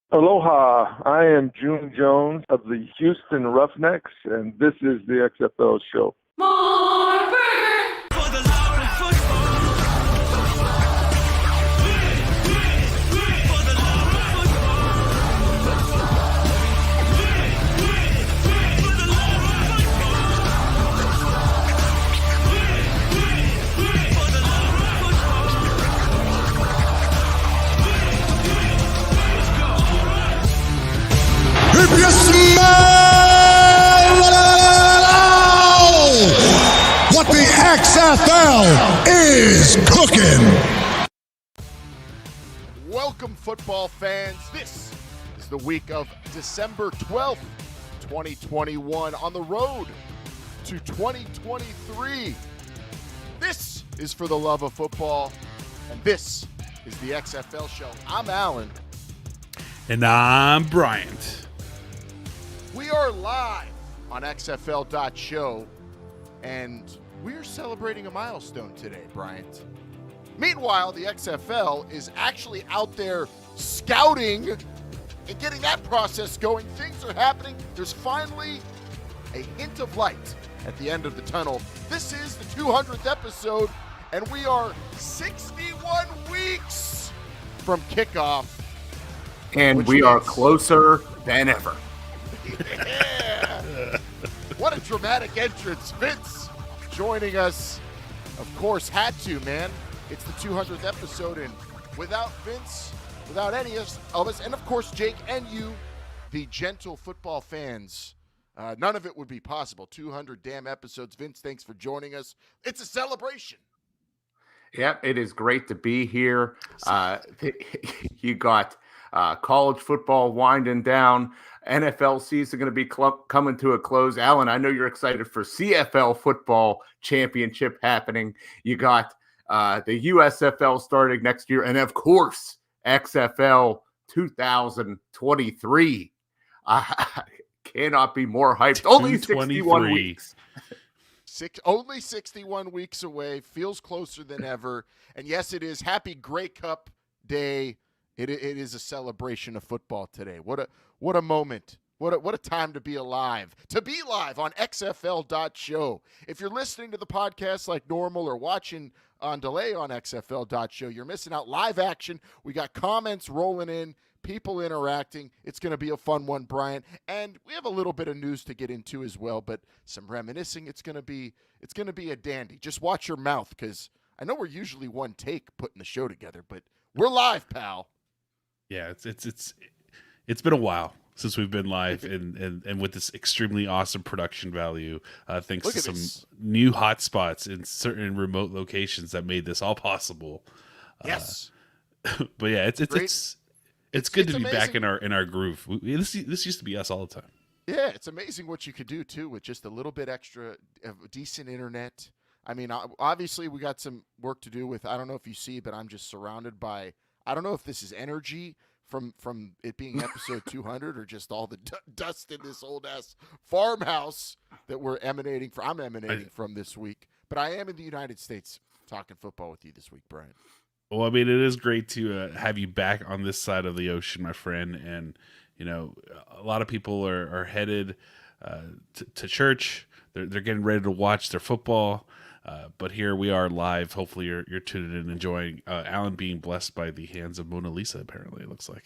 Aloha, I am June Jones of the Houston Roughnecks, and this is the XFL Show. More burger for the love of football. For the love of football. For the love of football. For the love of If you smell what the XFL is cooking. Welcome, football fans. This is the week of December 12th, 2021, on the road to 2023. This is For the Love of Football, and this is the XFL Show. I'm Alan. And I'm Bryant. We are live on XFL.show, and we're celebrating a milestone today, Bryant. Meanwhile, the XFL is actually out there scouting and getting that process going. Things are happening. There's finally a hint of light at the end of the tunnel. This is the 200th episode, and we are 61 weeks from kickoff. And we are closer than ever. Yeah! What a dramatic entrance. Vince joining us. Of course, had to, man. It's the 200th episode, and without Vince, without any of us, and of course, Jake and you, the gentle football fans, none of it would be possible. 200 damn episodes. Vince, thanks for joining us. It's a celebration. Yeah, it is great to be here. You got college football winding down. NFL season going to be coming to a close. Alan, I know you're excited for CFL football championship happening. You got the USFL starting next year. And, of course, XFL 2023. I cannot be more hyped. Only 61 weeks. Only 61 weeks away. Feels closer than ever. And, yes, it is. Happy Grey Cup Day. It is a celebration of football today. What a moment. What a time to be alive. To be live on XFL.show. If you're listening to the podcast like normal or watching on delay on XFL.show, you're missing out. Live action. We got comments rolling in, people interacting. It's going to be a fun one, Brian. And we have a little bit of news to get into as well, but some reminiscing. It's going to be a dandy. Just watch your mouth, because I know we're usually one take putting the show together, but we're live, pal. Yeah, it's been a while since we've been live, and with this extremely awesome production value, thanks to some new hotspots in certain remote locations that made this all possible. Yes, but yeah, it's good to be amazing. Back in our groove. This used to be us all the time. Yeah, it's amazing what you could do too with just a little bit extra of decent internet. I mean, obviously we got some work to do with. I don't know if you see, but I'm just surrounded by. I don't know if this is energy from it being episode 200 or just all the dust in this old-ass farmhouse that I'm emanating from this week. But I am in the United States talking football with you this week, Brian. Well, I mean, it is great to have you back on this side of the ocean, my friend. And, you know, a lot of people are headed to church. They're getting ready to watch their football. But here we are live. Hopefully you're tuning in and enjoying Alan being blessed by the hands of Mona Lisa, apparently, it looks like.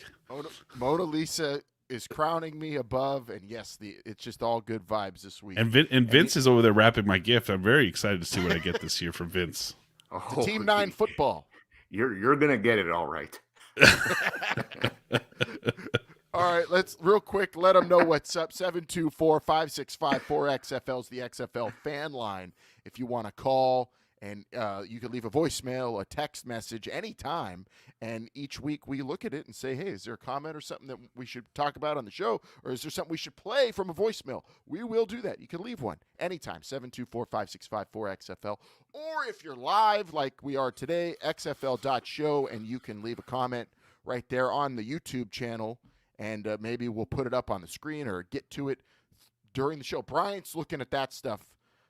Mona Lisa is crowning me above, and yes, it's just all good vibes this week. And Vince is over there wrapping my gift. I'm very excited to see what I get this year from Vince. The Team 9 football. You're going to get it all right. All right, let's real quick let them know what's up. 724-565-4XFL is the XFL fan line. If you want to call, and you can leave a voicemail, a text message anytime, and each week we look at it and say, hey, is there a comment or something that we should talk about on the show, or is there something we should play from a voicemail? We will do that. You can leave one anytime, 724-565-4XFL, or if you're live like we are today, XFL.show, and you can leave a comment right there on the YouTube channel, and maybe we'll put it up on the screen or get to it during the show. Bryant's looking at that stuff.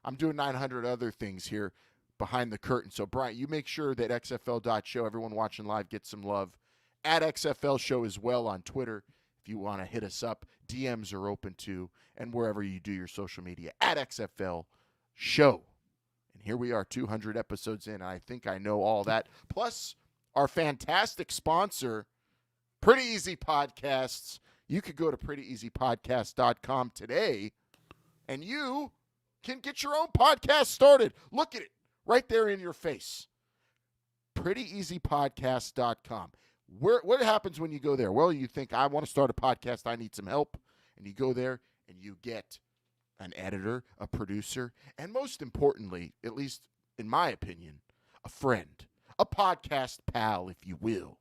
I'm doing 900 other things here behind the curtain. So, Bryant, you make sure that XFL.show, everyone watching live, gets some love. At XFL Show as well on Twitter. If you want to hit us up, DMs are open too, and wherever you do your social media, at XFL Show. And here we are, 200 episodes in. I think I know all that. Plus, our fantastic sponsor, Pretty Easy Podcasts. You could go to prettyeasypodcast.com today, and you can get your own podcast started. Look at it right there in your face. prettyeasypodcast.com. What happens when you go there? Well, you think, I want to start a podcast. I need some help. And you go there and you get an editor, a producer, and most importantly, at least in my opinion, a friend, a podcast pal, if you will.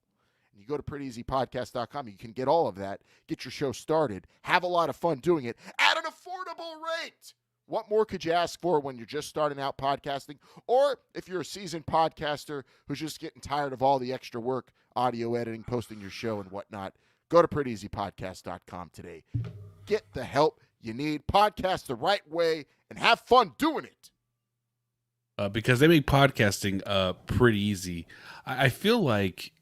And you go to prettyeasypodcast.com. You can get all of that, get your show started, have a lot of fun doing it at an affordable rate. What more could you ask for when you're just starting out podcasting? Or if you're a seasoned podcaster who's just getting tired of all the extra work, audio editing, posting your show and whatnot, go to prettyeasypodcast.com today. Get the help you need. Podcast the right way and have fun doing it. Because they make podcasting pretty easy. I feel like,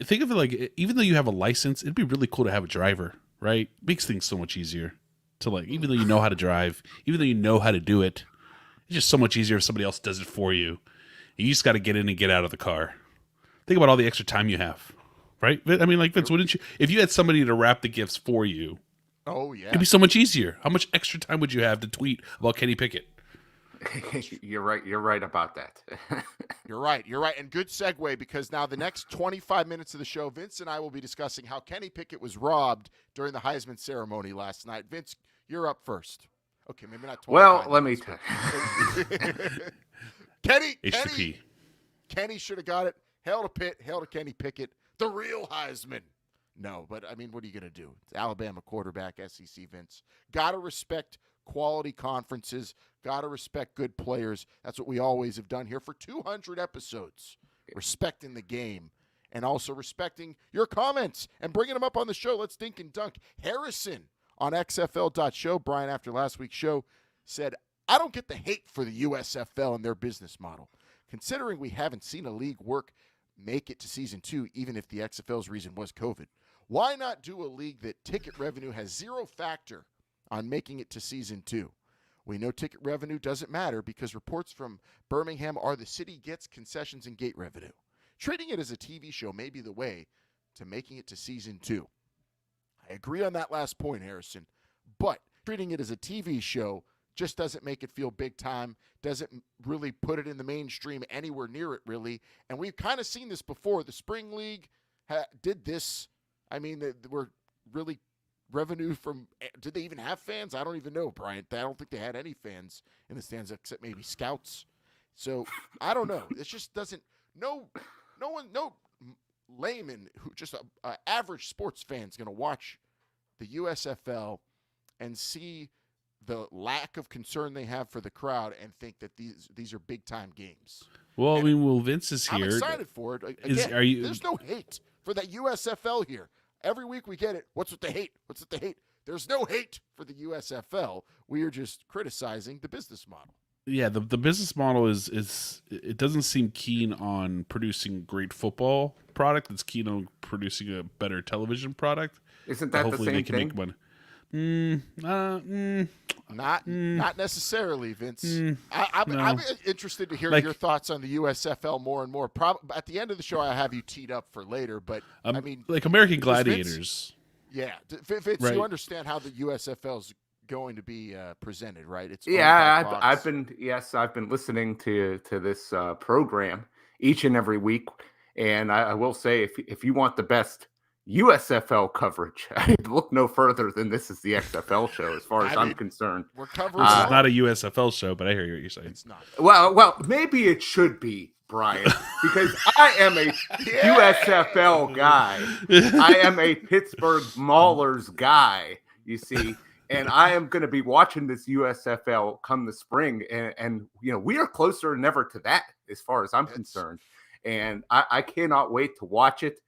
think of it like, even though you have a license, it'd be really cool to have a driver, right? Makes things so much easier. To like, even though you know how to drive, even though you know how to do it, it's just so much easier if somebody else does it for you. You just got to get in and get out of the car. Think about all the extra time you have, right? I mean, like, Vince, wouldn't you, if you had somebody to wrap the gifts for you? Oh, yeah. It'd be so much easier. How much extra time would you have to tweet about Kenny Pickett? You're right. You're right about that. You're right. And good segue, because now the next 25 minutes of the show, Vince and I will be discussing how Kenny Pickett was robbed during the Heisman ceremony last night. Vince, you're up first. Okay, maybe not 25. Well, let me tell you. Kenny should have got it. Hail to Pitt. Hail to Kenny Pickett, the real Heisman. No, but, I mean, what are you going to do? It's Alabama quarterback, SEC, Vince. Got to respect quality conferences. Got to respect good players. That's what we always have done here for 200 episodes. Respecting the game and also respecting your comments and bringing them up on the show. Let's dink and dunk. Harrison on XFL.show, Brian, after last week's show, said, I don't get the hate for the USFL and their business model. Considering we haven't seen a league make it to season 2, even if the XFL's reason was COVID, why not do a league that ticket revenue has zero factor on making it to season 2? We know ticket revenue doesn't matter because reports from Birmingham are the city gets concessions and gate revenue. Treating it as a TV show may be the way to making it to season 2. I agree on that last point, Harrison, but treating it as a TV show just doesn't make it feel big time, doesn't really put it in the mainstream anywhere near it, really. And we've kind of seen this before. The Spring League did this. I mean, they were really revenue from – did they even have fans? I don't even know, Brian. I don't think they had any fans in the stands except maybe scouts. So, I don't know. It just doesn't – no layman who just an average sports fan is going to watch the USFL and see the lack of concern they have for the crowd and think that these are big-time games. Well, and I mean, Vince is here. I'm excited for it. Again, there's no hate for that USFL here. Every week we get it. What's with the hate? What's with the hate? There's no hate for the USFL. We are just criticizing the business model. Yeah, the business model is it doesn't seem keen on producing great football product. It's keen on producing a better television product. Isn't that hopefully the same they can thing? make money. Not necessarily, Vince. I'm interested to hear your thoughts on the USFL more and more. At the end of the show, I have you teed up for later. But I mean, like American Gladiators. Vince, right. You understand how the USFL is going to be presented, right? It's I've been listening to this program each and every week, and I will say, if you want the best USFL coverage, look no further than this is the XFL show, as far as I'm concerned. We're covering. It's not a USFL show, but I hear what you're saying. It's not. Well, maybe it should be, Brian, because I am a USFL guy. I am a Pittsburgh Maulers guy, you see, and I am going to be watching this USFL come the spring, and we are closer than ever to that, as far as I'm concerned, and I cannot wait to watch it.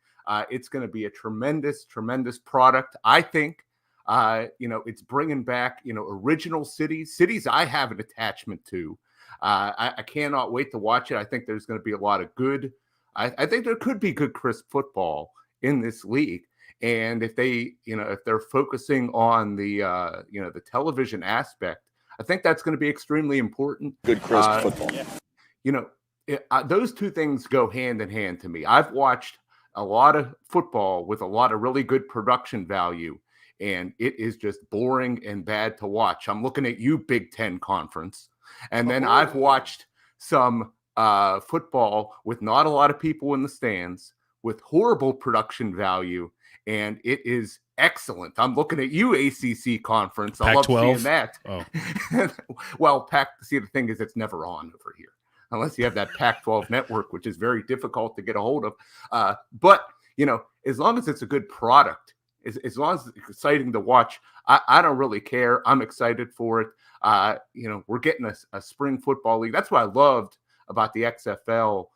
It's going to be a tremendous, tremendous product. I think, it's bringing back, original cities I have an attachment to. I cannot wait to watch it. I think there's going to be a lot of good. I think there could be good crisp football in this league. And if if they're focusing on the the television aspect, I think that's going to be extremely important. Good crisp football. Those two things go hand in hand to me. I've watched a lot of football with a lot of really good production value, and it is just boring and bad to watch. I'm looking at you, Big Ten Conference. And then I've watched some football with not a lot of people in the stands with horrible production value, and it is excellent. I'm looking at you, ACC Conference. I love seeing that. Oh. Well, see, the thing is, it's never on over here unless you have that Pac-12 network, which is very difficult to get a hold of. But as long as it's a good product, as long as it's exciting to watch, I don't really care. I'm excited for it. We're getting a spring football league. That's what I loved about the XFL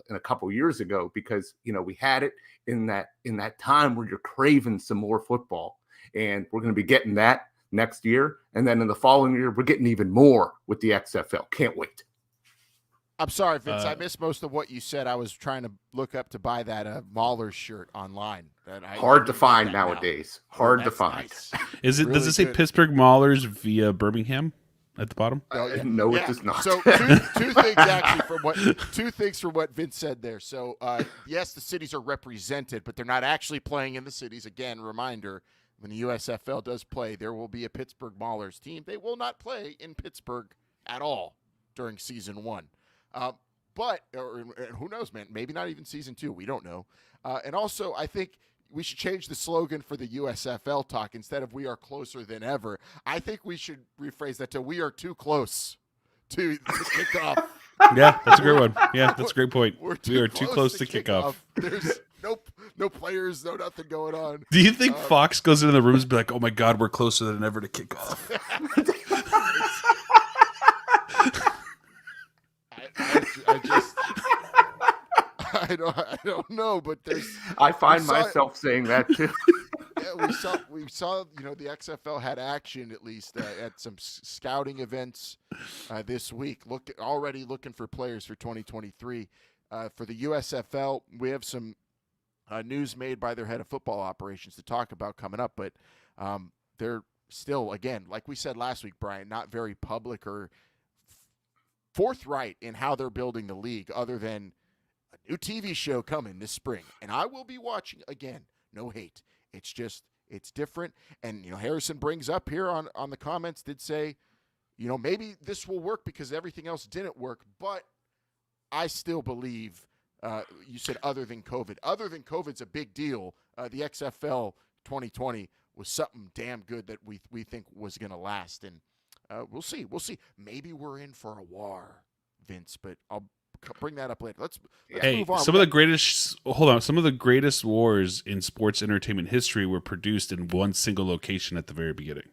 in a couple years ago, because we had it in that time where you're craving some more football, and we're going to be getting that next year, and then in the following year we're getting even more with the XFL. Can't wait. I'm sorry, Vince. I missed most of what you said. I was trying to look up to buy that Mahler shirt online. Hard to find nowadays. Hard to find. Nice. Is it? Really does it say good. Pittsburgh Maulers via Birmingham at the bottom? No, it does not. So two things actually from what Vince said there. So yes, the cities are represented, but they're not actually playing in the cities. Again, reminder: when the USFL does play, there will be a Pittsburgh Maulers team. They will not play in Pittsburgh at all during season 1. But who knows, man? Maybe not even season 2. We don't know. And also, I think we should change the slogan for the USFL talk. Instead of "we are closer than ever," I think we should rephrase that to "we are too close to kick off." Yeah, that's a great one. Yeah, that's a great point. We are too close to kick off. There's no players, nothing going on. Do you think Fox goes into the rooms and be like, "Oh my God, we're closer than ever to kick off"? I don't know, but I find myself saying that too. Yeah, we saw the XFL had action at least at some scouting events this week. Already looking for players for 2023. For the USFL, we have some news made by their head of football operations to talk about coming up, but they're still, again, like we said last week, Brian, not very public or forthright in how they're building the league, other than a new TV show coming this spring. And I will be watching again. No hate. It's just, it's different. And, Harrison brings up here on the comments, did say, maybe this will work because everything else didn't work. But I still believe, you said other than COVID. Other than COVID's a big deal. The XFL 2020 was something damn good that we think was going to last. And we'll see. Maybe we're in for a war, Vince, but I'll bring that up later. Let's move on. Some of the greatest wars in sports entertainment history were produced in one single location at the very beginning.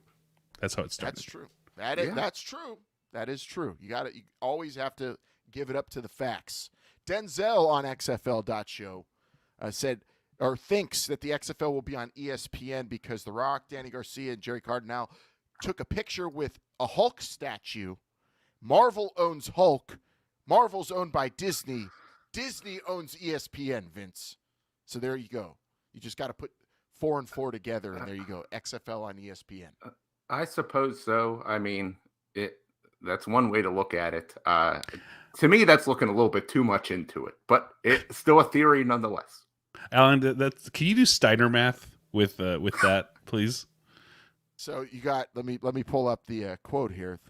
That's how it started. That's true. That's true. That is true. You always have to give it up to the facts. Denzel on XFL.show said or thinks that the XFL will be on ESPN because The Rock, Danny Garcia, and Jerry Cardinale took a picture with a Hulk statue. Marvel owns Hulk. Marvel's owned by Disney. Disney owns ESPN, Vince. So there you go. You just got to put 4 and 4 together, and there you go. XFL on ESPN. I suppose so. I mean, that's one way to look at it. To me, that's looking a little bit too much into it, but it's still a theory nonetheless. Alan, can you do Steiner math with that, please? So you got, let me pull up the quote here,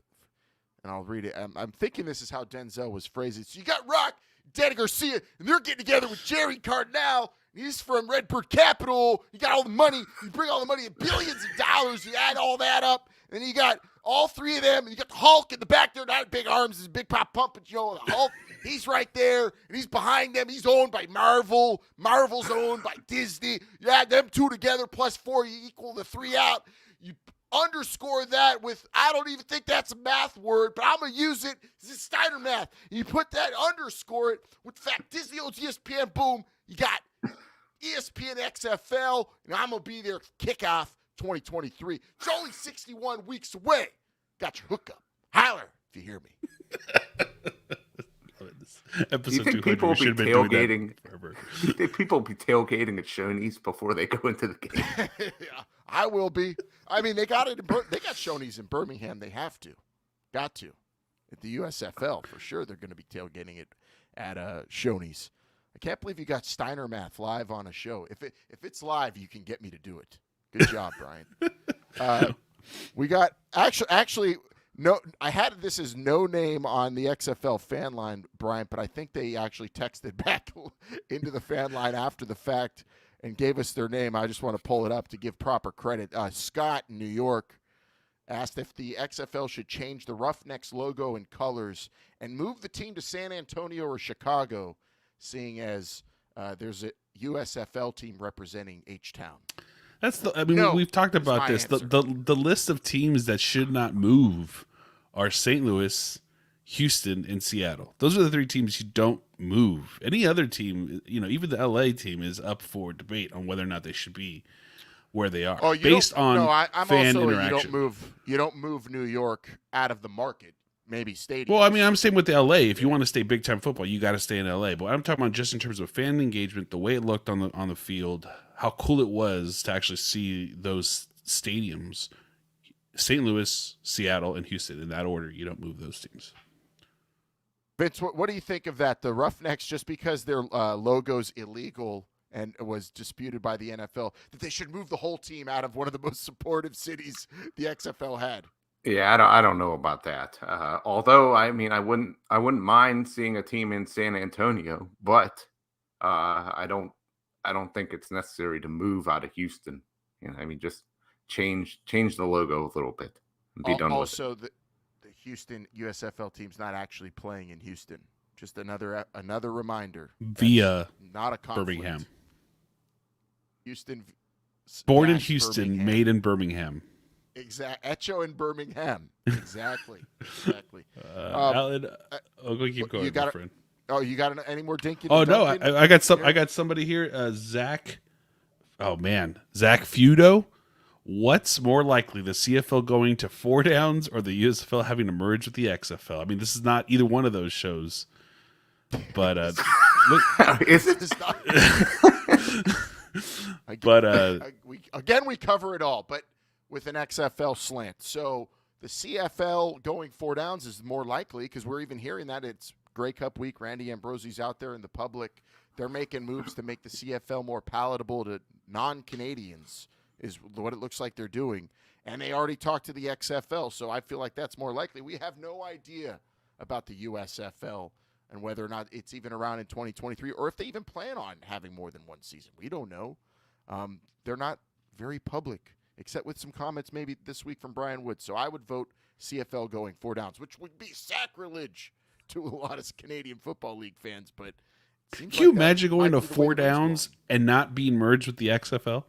and I'll read it. I'm thinking this is how Denzel was phrasing. So you got Rock, Danny Garcia, and they're getting together with Jerry Cardinale. He's from Redbird Capital. You got all the money. You bring all the money, billions of dollars. You add all that up, and you got all three of them. And you got the Hulk in the back there, not big arms, his big pop pump, but the Hulk, he's right there, and he's behind them. He's owned by Marvel. Marvel's owned by Disney. You add them two together, plus 4, you equal the 3 out. You underscore that with, I don't even think that's a math word, but I'm going to use it. This is Steiner math. You put that, underscore it with the fact Disney owns ESPN, boom, you got ESPN XFL, and I'm going to be there kickoff 2023. It's only 61 weeks away. Got your hookup. Holler if you hear me. Episode Do you think 200, people will we be should have been doing that tailgating? forever. Do you think people will be tailgating at Shoney's before they go into the game? Yeah, I will be. I mean, they got it. They got Shoney's in Birmingham. They have to, got to, at the USFL for sure. They're going to be tailgating it at Shoney's. I can't believe you got Steiner Math live on a show. If it's live, you can get me to do it. Good job, Brian. We got actually no. I had this as no name on the XFL fan line, Brian, but I think they actually texted back into the fan line after the fact and gave us their name. I just want to pull it up to give proper credit. Scott in New York asked if the XFL should change the Roughnecks logo and colors and move the team to San Antonio or Chicago, seeing as there's a USFL team representing H-Town. That's we've talked about this. Answer. The list of teams that should not move are St. Louis, Houston, and Seattle. Those are the 3 teams you don't move. Any other team, even the LA team is up for debate on whether or not they should be where they are based on I'm fan also, interaction. You don't move New York out of the market. Maybe stadium. Well, I'm saying with the LA, if you want to stay big time football, you got to stay in LA. But I'm talking about just in terms of fan engagement, the way it looked on the field, how cool it was to actually see those stadiums. St. Louis, Seattle, and Houston in that order. You don't move those teams. Vince, what do you think of that? The Roughnecks, just because their logo's illegal and was disputed by the NFL, that they should move the whole team out of one of the most supportive cities the XFL had. Yeah, I don't know about that. Although I wouldn't mind seeing a team in San Antonio, but I don't think it's necessary to move out of Houston. Just change the logo a little bit and be done with it. Also, the Houston USFL team's not actually playing in Houston. Just another reminder. Via not a conflict. Birmingham. Houston. Born in Houston, Birmingham. Made in Birmingham. Exactly. Echo in Birmingham. Exactly. Alan, I'll go keep going, my friend. Oh, you got any more dinky? Oh no, I got some. I got somebody here. Zach. Oh man, Zach Feudo. What's more likely, the CFL going to 4 downs or the USFL having to merge with the XFL? I mean, this is not either one of those shows. But look, is it? But we cover it all, but with an XFL slant. So the CFL going 4 downs is more likely because we're even hearing that it's Grey Cup week. Randy Ambrosie's out there in the public. They're making moves to make the CFL more palatable to non-Canadians is what it looks like they're doing. And they already talked to the XFL, so I feel like that's more likely. We have no idea about the USFL and whether or not it's even around in 2023 or if they even plan on having more than one season. We don't know. They're not very public, except with some comments maybe this week from Brian Wood. So I would vote CFL going 4 downs, which would be sacrilege to a lot of Canadian Football League fans. But can you imagine going to 4 downs and not being merged with the XFL?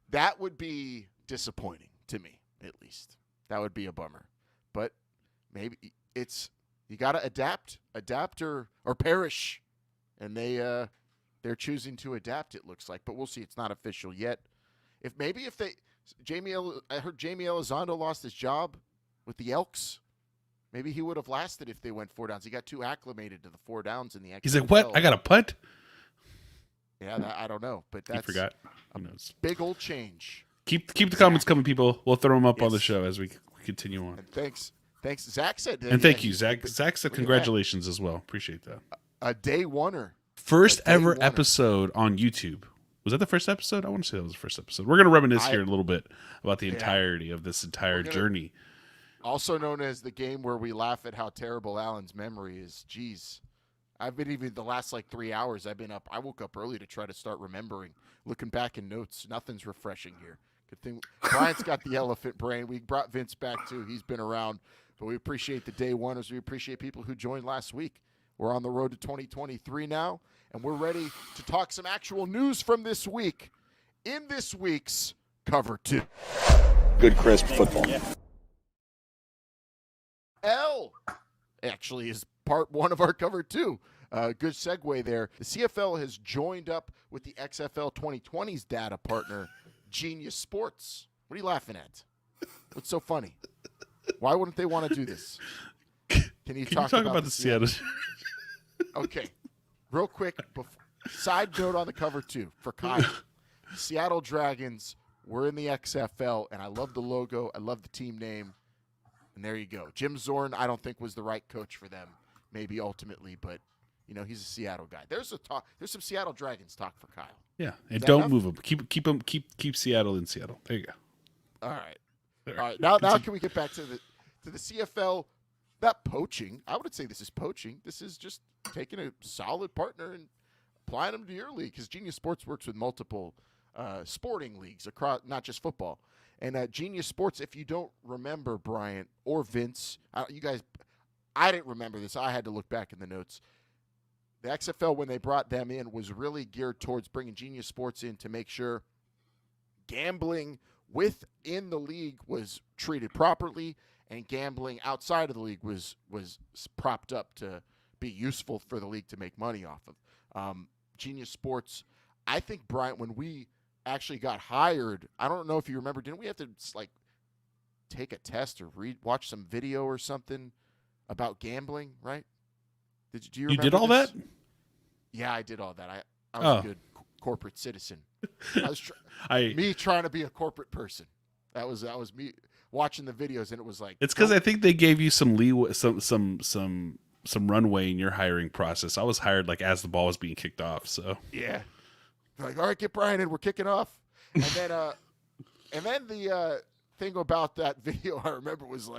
That would be disappointing to me, at least. That would be a bummer. But maybe you got to adapt or perish. And they're choosing to adapt, it looks like. But we'll see. It's not official yet. I heard Jamie Elizondo lost his job with the Elks. Maybe he would have lasted if they went 4 downs. He got too acclimated to the 4 downs in the XFL. He's like, what? I got a punt? Yeah, I don't know. But that's he forgot. Who knows? Big old change. Keep the comments coming, people. We'll throw them up on the show as we continue on. And thanks. Zach said. And thank you, Zach. Zach said congratulations as well. Appreciate that. A day oneer. First ever episode on YouTube. Was that the first episode? I want to say that was the first episode. We're going to reminisce here a little bit about the entirety of this entire journey. Also known as the game where we laugh at how terrible Alan's memory is. Jeez. I've been even the last 3 hours I've been up. I woke up early to try to start remembering. Looking back in notes, nothing's refreshing here. Good thing Brian's got the elephant brain. We brought Vince back too. He's been around. But we appreciate the day oneers. We appreciate people who joined last week. We're on the road to 2023 now, and we're ready to talk some actual news from this week in this week's Cover 2. Good, crisp football. L actually is part 1 of our Cover 2. Good segue there. The CFL has joined up with the XFL 2020's data partner, Genius Sports. What are you laughing at? What's so funny? Why wouldn't they want to do this? Can you Can talk you talk about the Seattle? Okay, real quick. Side note on the cover too for Kyle. Seattle Dragons were in the XFL, and I love the logo. I love the team name. And there you go. Jim Zorn, I don't think was the right coach for them, maybe ultimately, but he's a Seattle guy. There's some Seattle Dragons talk for Kyle. Yeah, and don't move them. Keep Seattle in Seattle. There you go. All right. Now can we get back to the CFL? Not poaching. I wouldn't say this is poaching. This is just taking a solid partner and applying them to your league, because Genius Sports works with multiple sporting leagues across, not just football. And Genius Sports, if you don't remember, Bryant or Vince, you guys, I didn't remember this. I had to look back in the notes. The XFL, when they brought them in, was really geared towards bringing Genius Sports in to make sure gambling within the league was treated properly, and gambling outside of the league was propped up to be useful for the league to make money off of. Genius Sports, I think, Bryant, when we actually got hired, I don't know if you remember, didn't we have to take a test or watch some video or something about gambling, right? Do you remember did all this? that? Yeah, I did all that. I was a good corporate citizen. I was me trying to be a corporate person. That was me watching the videos, and it was like, it's because I think they gave you some leeway, some runway in your hiring process. I was hired as the ball was being kicked off, so yeah. They're like, all right, get Brian in. We're kicking off. And then the thing about that video I remember was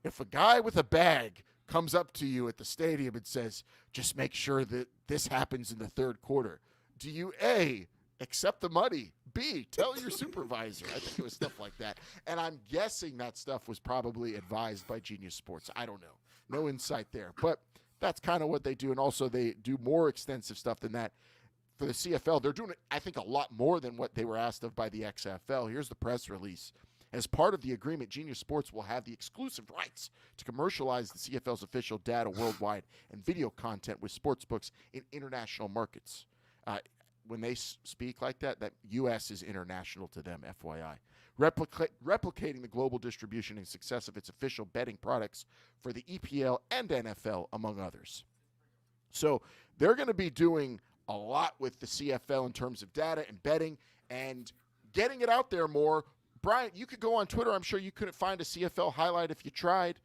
if a guy with a bag comes up to you at the stadium and says, just make sure that this happens in the third quarter, do you A, accept the money, B, tell your supervisor? I think it was stuff like that. And I'm guessing that stuff was probably advised by Genius Sports. I don't know. No insight there. But that's kind of what they do. And also they do more extensive stuff than that. For the CFL, they're doing, I think, a lot more than what they were asked of by the XFL. Here's the press release. As part of the agreement, Genius Sports will have the exclusive rights to commercialize the CFL's official data worldwide and video content with sportsbooks in international markets. When they speak like that, that U.S. is international to them, FYI. Replicating the global distribution and success of its official betting products for the EPL and NFL, among others. So they're going to be doing a lot with the CFL in terms of data and betting and getting it out there more. Brian, you could go on Twitter. I'm sure you couldn't find a CFL highlight if you tried,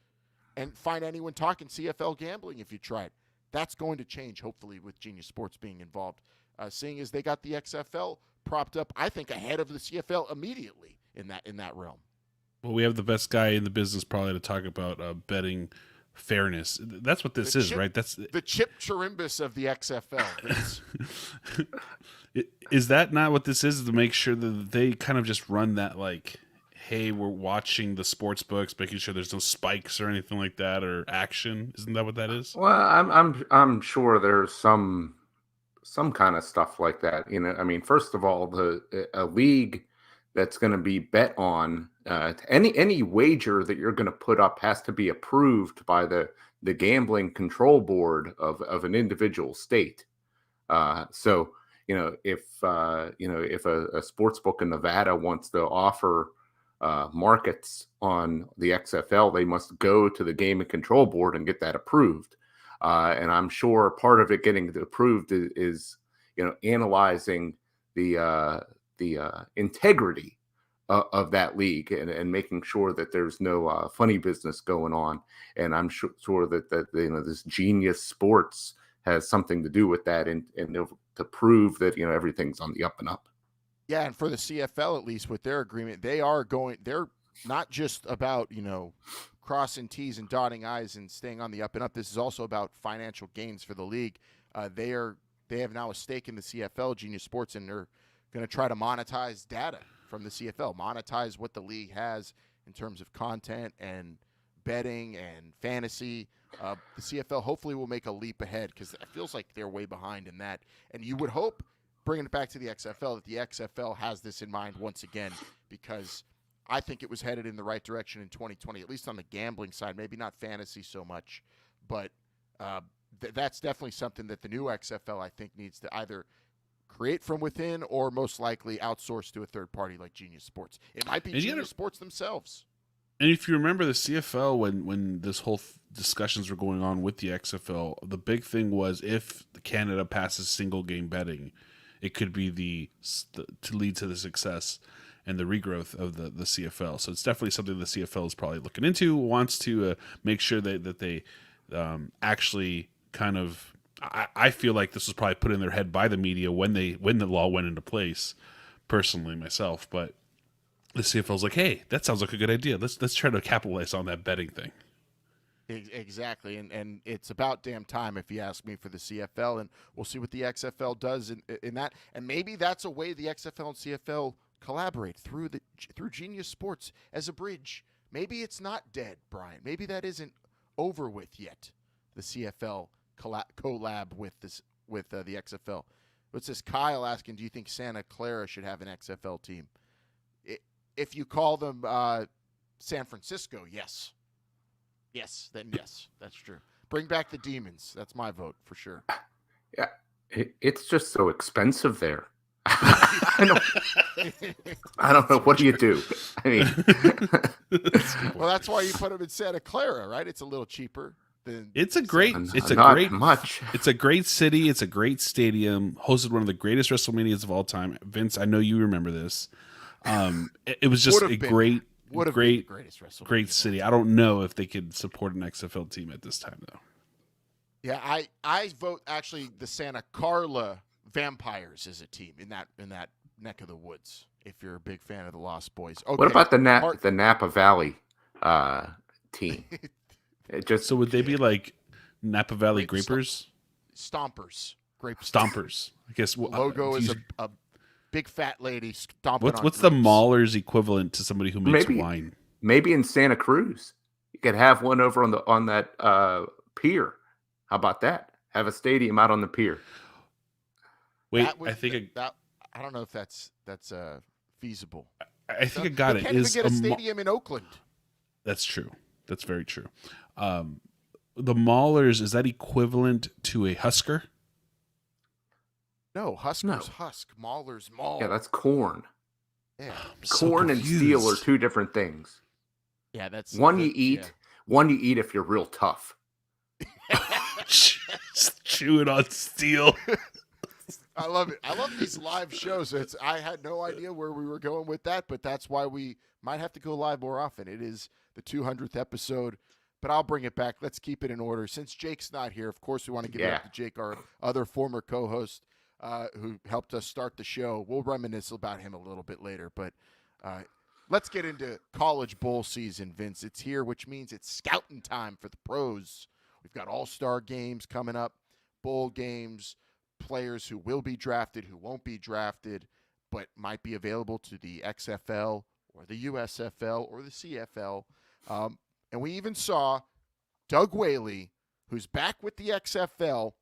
and find anyone talking CFL gambling if you tried. That's going to change, hopefully, with Genius Sports being involved, seeing as they got the XFL propped up, I think, ahead of the CFL immediately in that realm. Well, we have the best guy in the business probably to talk about betting fairness. That's what this is, right? That's the Chip Chirimbus of the XFL. Is that not what this is? To make sure that they kind of just run that hey, we're watching the sports books, making sure there's no spikes or anything like that, or action. Isn't that what that is? Well, I'm sure there's some kind of stuff like that. I mean, first of all, a league that's going to be bet on, any wager that you're going to put up has to be approved by the gambling control board of an individual state. So if a sports book in Nevada wants to offer markets on the XFL, they must go to the gaming control board and get that approved. And I'm sure part of it getting approved is analyzing the integrity of that league and making sure that there's no funny business going on. And I'm sure that this Genius Sports has something to do with that, and to prove that everything's on the up and up. Yeah, and for the CFL, at least with their agreement, they're not just about crossing T's and dotting I's and staying on the up and up. This is also about financial gains for the league. They have now a stake in the CFL, Genius Sports, and they're going to try to monetize data from the CFL, monetize what the league has in terms of content and betting and fantasy. The CFL hopefully will make a leap ahead, because it feels like they're way behind in that. And you would hope, bringing it back to the XFL, that the XFL has this in mind once again, because I think it was headed in the right direction in 2020, at least on the gambling side, maybe not fantasy so much, but that's definitely something that the new XFL, I think, needs to either create from within or most likely outsource to a third party like Genius Sports. It might be Genius Sports themselves. And if you remember the CFL, when this whole discussions were going on with the XFL, the big thing was if Canada passes single game betting, it could be to lead to the success and the regrowth of the CFL. So it's definitely something the CFL is probably looking into. Wants to make sure that they actually kind of. I feel like this was probably put in their head by the media when the law went into place. Personally, myself, but the CFL's like, hey, that sounds like a good idea. Let's try to capitalize on that betting thing. Exactly, and it's about damn time, if you ask me, for the CFL, and we'll see what the XFL does in that, and maybe that's a way the XFL and CFL collaborate through Genius Sports as a bridge. Maybe it's not dead, Brian. Maybe that isn't over with yet. The CFL collab with the XFL. What's this? Kyle asking, do you think Santa Clara should have an XFL team? If you call them San Francisco, yes. Yes, then yes, that's true. Bring back the Demons. That's my vote for sure. Yeah, it's just so expensive there. I don't know. What do you do? I mean, well, that's why you put them in Santa Clara, right? It's a little cheaper than. It's a great city. It's a great stadium. Hosted one of the greatest WrestleManias of all time. Vince, I know you remember this. It was just a great city. I don't know if they could support an XFL team at this time, though. Yeah, I vote actually the Santa Carla Vampires as a team in that neck of the woods. If you're a big fan of the Lost Boys, okay. What about the Napa Valley team? So would they be like Napa Valley Grapers? Stompers. Grape Stompers. I guess logo is a big fat lady stomping. What's the Mahler's equivalent to somebody who makes wine? Maybe in Santa Cruz, you could have one over on that pier. How about that? Have a stadium out on the pier. Wait, I don't know if that's feasible. I think I got it. Can't even get a stadium in Oakland. That's true. That's very true. The Maulers, is that equivalent to a Husker? No, Husker's husk. Mahler's maul. Yeah, that's corn. Yeah, corn and steel are two different things. Yeah, that's one you eat. Yeah. One you eat if you're real tough. Chewing on steel. I love it. I love these live shows. I had no idea where we were going with that, but that's why we might have to go live more often. It is the 200th episode, but I'll bring it back. Let's keep it in order. Since Jake's not here, of course, we want to give it up to Jake, our other former co-host who helped us start the show. We'll reminisce about him a little bit later, but let's get into college bowl season, Vince. It's here, which means it's scouting time for the pros. We've got all-star games coming up, bowl games, players who will be drafted, who won't be drafted, but might be available to the XFL or the USFL or the CFL. And we even saw Doug Whaley, who's back with the XFL,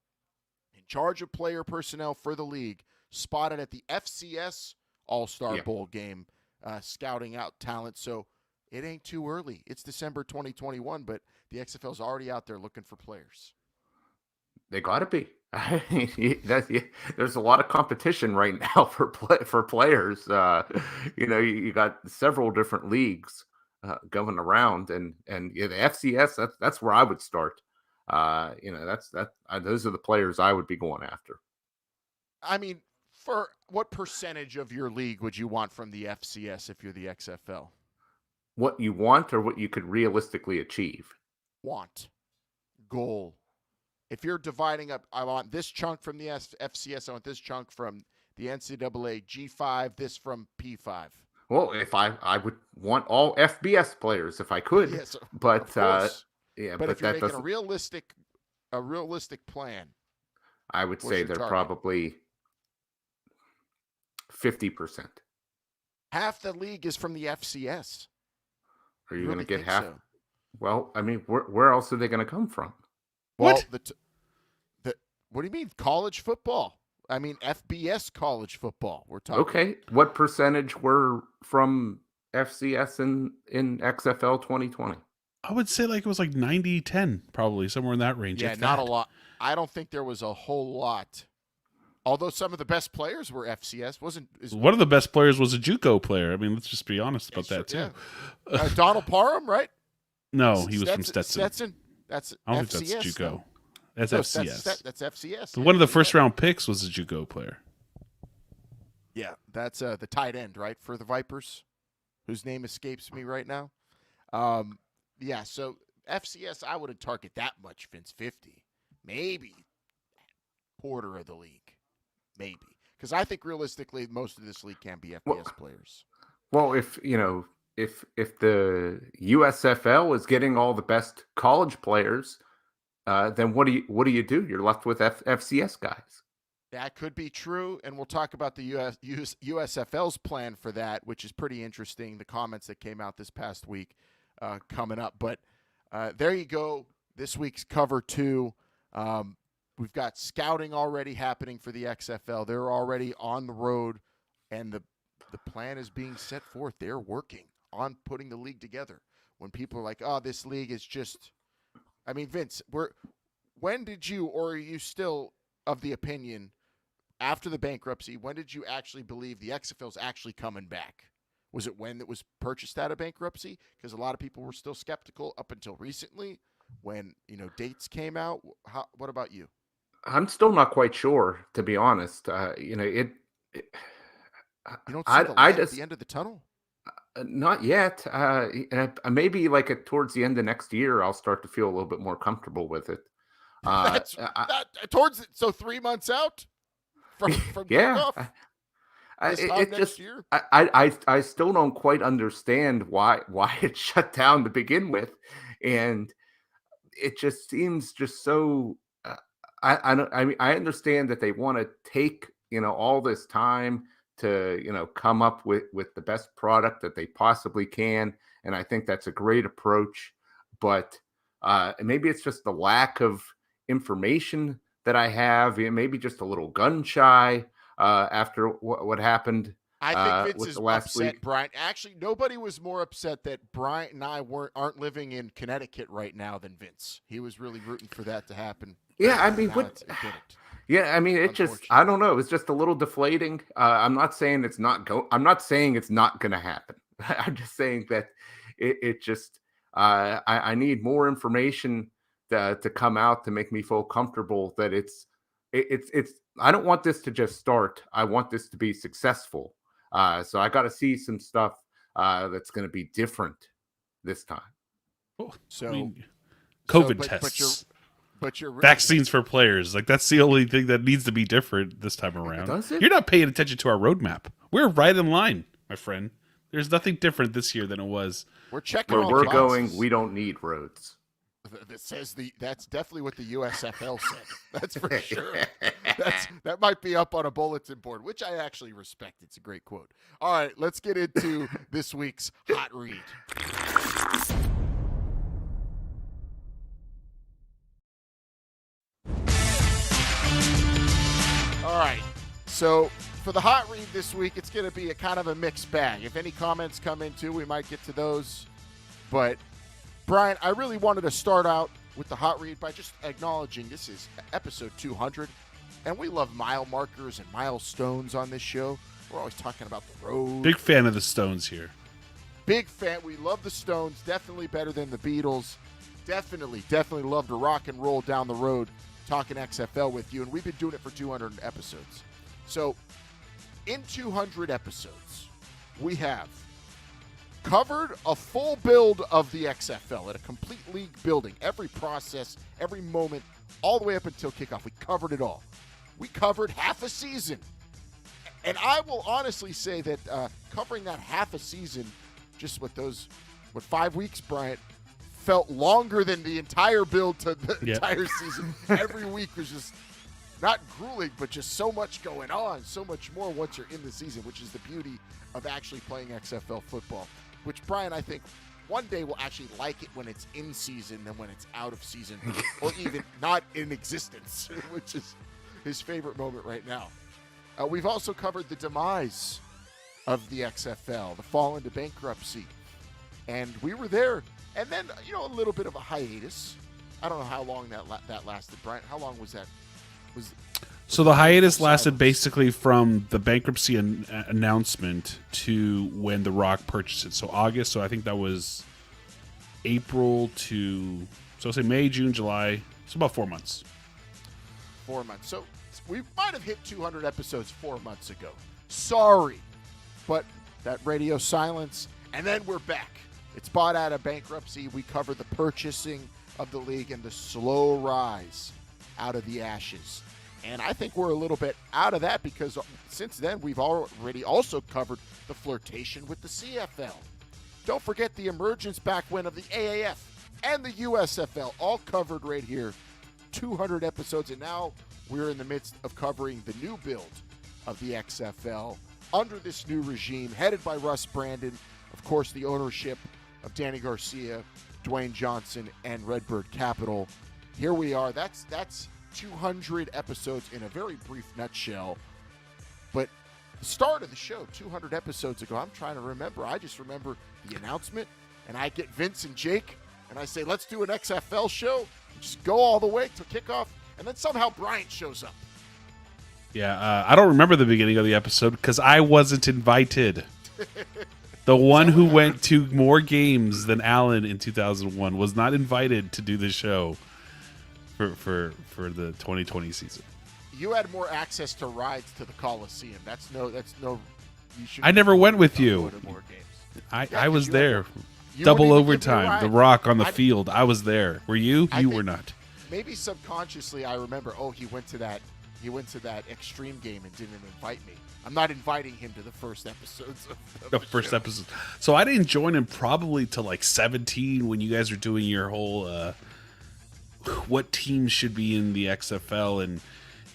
in charge of player personnel for the league, spotted at the FCS All-Star Bowl game, scouting out talent. So it ain't too early. It's December 2021, but the XFL's already out there looking for players. They got to be. There's a lot of competition right now for players. You got several different leagues going around, and the FCS. That's where I would start. Those are the players I would be going after. I mean, for what percentage of your league would you want from the FCS if you're the XFL? What you want or what you could realistically achieve? Want. Goal. If you're dividing up, I want this chunk from the FCS, I want this chunk from the NCAA G5, this from P5. Well, if I would want all FBS players if I could, yes, but but if you're making a realistic plan, I would say they're probably 50%. Half the league is from the FCS. Are you going to get half? So? Well, I mean, where else are they going to come from? Well, what do you mean college football? I mean FBS college football. We're talking. Okay, what percentage were from FCS in XFL 2020? I would say it was 90-10, probably somewhere in that range. Yeah, not a lot. I don't think there was a whole lot Although some of the best players were FCS, one of the best players was a JUCO player. I mean, let's just be honest about that too. Yeah. Donald Parham, right? No, he was from Stetson. Stetson. That's I don't FCS, think that's JUCO. no? That's No, FCS. That's FCS. But one of the first round picks was a JUCO player. Yeah, that's the tight end, right, for the Vipers, whose name escapes me right now. Yeah, so FCS, I wouldn't target that much, Vince. 50, maybe quarter of the league. Maybe. Because I think realistically most of this league can be FBS players. Well, if the USFL is getting all the best college players, then what do you do? You're left with FCS guys. That could be true, and we'll talk about the USFL's plan for that, which is pretty interesting, the comments that came out this past week coming up. But there you go, this week's cover 2. We've got scouting already happening for the XFL. They're already on the road, and the plan is being set forth. They're working on putting the league together. When people are like, oh, this league is just – I mean, Vince, when did you – or are you still of the opinion after the bankruptcy, when did you actually believe the XFL is actually coming back? Was it when it was purchased out of bankruptcy? Because a lot of people were still skeptical up until recently when, dates came out. What about you? I'm still not quite sure, to be honest. You don't see the light at the end of the tunnel? Not yet. Maybe towards the end of next year, I'll start to feel a little bit more comfortable with it. So 3 months out from yeah. Next year? I still don't quite understand why it shut down to begin with, and it just seems just so. I understand that they want to take all this time to come up with the best product that they possibly can, and I think that's a great approach. But maybe it's just the lack of information that I have. Maybe just a little gun shy after what happened. I think Vince is upset, week. Brian. Actually, nobody was more upset that Brian and I aren't living in Connecticut right now than Vince. He was really rooting for that to happen. Yeah, I mean, it just, I don't know. It's just a little deflating. I'm not saying it's not I'm not saying it's not going to happen. I'm just saying that it just, I need more information to come out to make me feel comfortable that it's, I don't want this to just start. I want this to be successful. So I got to see some stuff that's going to be different this time. So, COVID tests. But you're vaccines for players. That's the only thing that needs to be different this time around. Does it? You're not paying attention to our roadmap. We're right in line, my friend. There's nothing different this year than it was. We're checking where we're going. We don't need roads. That's definitely what the USFL said. That's for sure. That might be up on a bulletin board, which I actually respect. It's a great quote. All right, let's get into this week's hot read. All right, so for the hot read this week, it's going to be a kind of a mixed bag. If any comments come in too, we might get to those. But, Brian, I really wanted to start out with the hot read by just acknowledging this is episode 200, and we love mile markers and milestones on this show. We're always talking about the road. Big fan of the Stones here. Big fan. We love the Stones. Definitely better than the Beatles. Definitely love to rock and roll down the road talking XFL with you, and we've been doing it for 200 episodes. So, in 200 episodes, we have covered a full build of the XFL at a complete league building. Every process, every moment, all the way up until kickoff. We covered it all. We covered half a season. And I will honestly say that covering that half a season, just with 5 weeks, Bryant, felt longer than the entire build to the entire season. Every week was just not grueling, but just so much going on, so much more once you're in the season, which is the beauty of actually playing XFL football. Which Brian, I think, one day will actually like it when it's in season than when it's out of season, or even not in existence, which is his favorite moment right now. We've also covered the demise of the XFL, the fall into bankruptcy, and we were there. And then, a little bit of a hiatus. I don't know how long that lasted, Brian. How long was that? So the hiatus lasted basically from the bankruptcy announcement to when The Rock purchased it. So August. So I think that was April to, so I'll say May, June, July. It's about 4 months. 4 months. So we might have hit 200 episodes 4 months ago. Sorry. But that radio silence, and then we're back. It's bought out of bankruptcy. We cover the purchasing of the league and the slow rise out of the ashes. And I think we're a little bit out of that because since then we've already also covered the flirtation with the CFL. Don't forget the emergence back when of the AAF and the USFL, all covered right here. 200 episodes, and now we're in the midst of covering the new build of the XFL under this new regime, headed by Russ Brandon. Of course, the ownership of Danny Garcia, Dwayne Johnson, and Redbird Capital. Here we are. That's 200 episodes in a very brief nutshell. But the start of the show, 200 episodes ago, I'm trying to remember. I just remember the announcement, and I get Vince and Jake, and I say, let's do an XFL show. Just go all the way to kickoff, and then somehow Bryant shows up. Yeah, I don't remember the beginning of the episode because I wasn't invited. The one who went to more games than Alan in 2001 was not invited to do the show for the 2020 season. You had more access to rides to the Coliseum. That's no. You should. I never went with you. Go to more games. I was there. You Double wouldn't even give me a overtime. ride. The Rock on the field. I was there. Were you? I You think- were not. Maybe subconsciously I remember. Oh, he went to that extreme game and didn't invite me. I'm not inviting him to the first episodes of The first show. episode. So I didn't join him probably till like 17 when you guys were doing your whole what teams should be in the XFL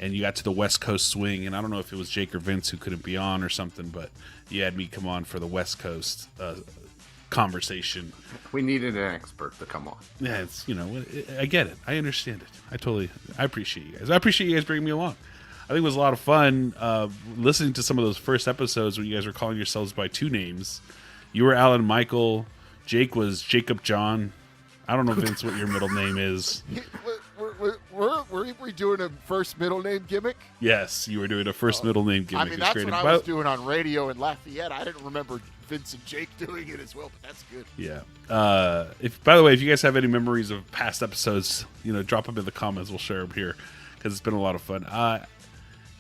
and you got to the West Coast swing, and I don't know if it was Jake or Vince who couldn't be on or something, but you had me come on for the West Coast conversation. We needed an expert to come on. Yeah, it's, I get it. I understand it. I appreciate you guys. I appreciate you guys bringing me along. I think it was a lot of fun listening to some of those first episodes when you guys were calling yourselves by two names. You were Alan Michael. Jake was Jacob John. I don't know, Vince, what your middle name is. Were we doing a first middle name gimmick? Yes, you were doing a first middle name gimmick. I mean, It's that's great. what I was doing on radio in Lafayette. I didn't remember Vince and Jake doing it as well, but that's good. Yeah. By the way, if you guys have any memories of past episodes, drop them in the comments. We'll share them here because it's been a lot of fun.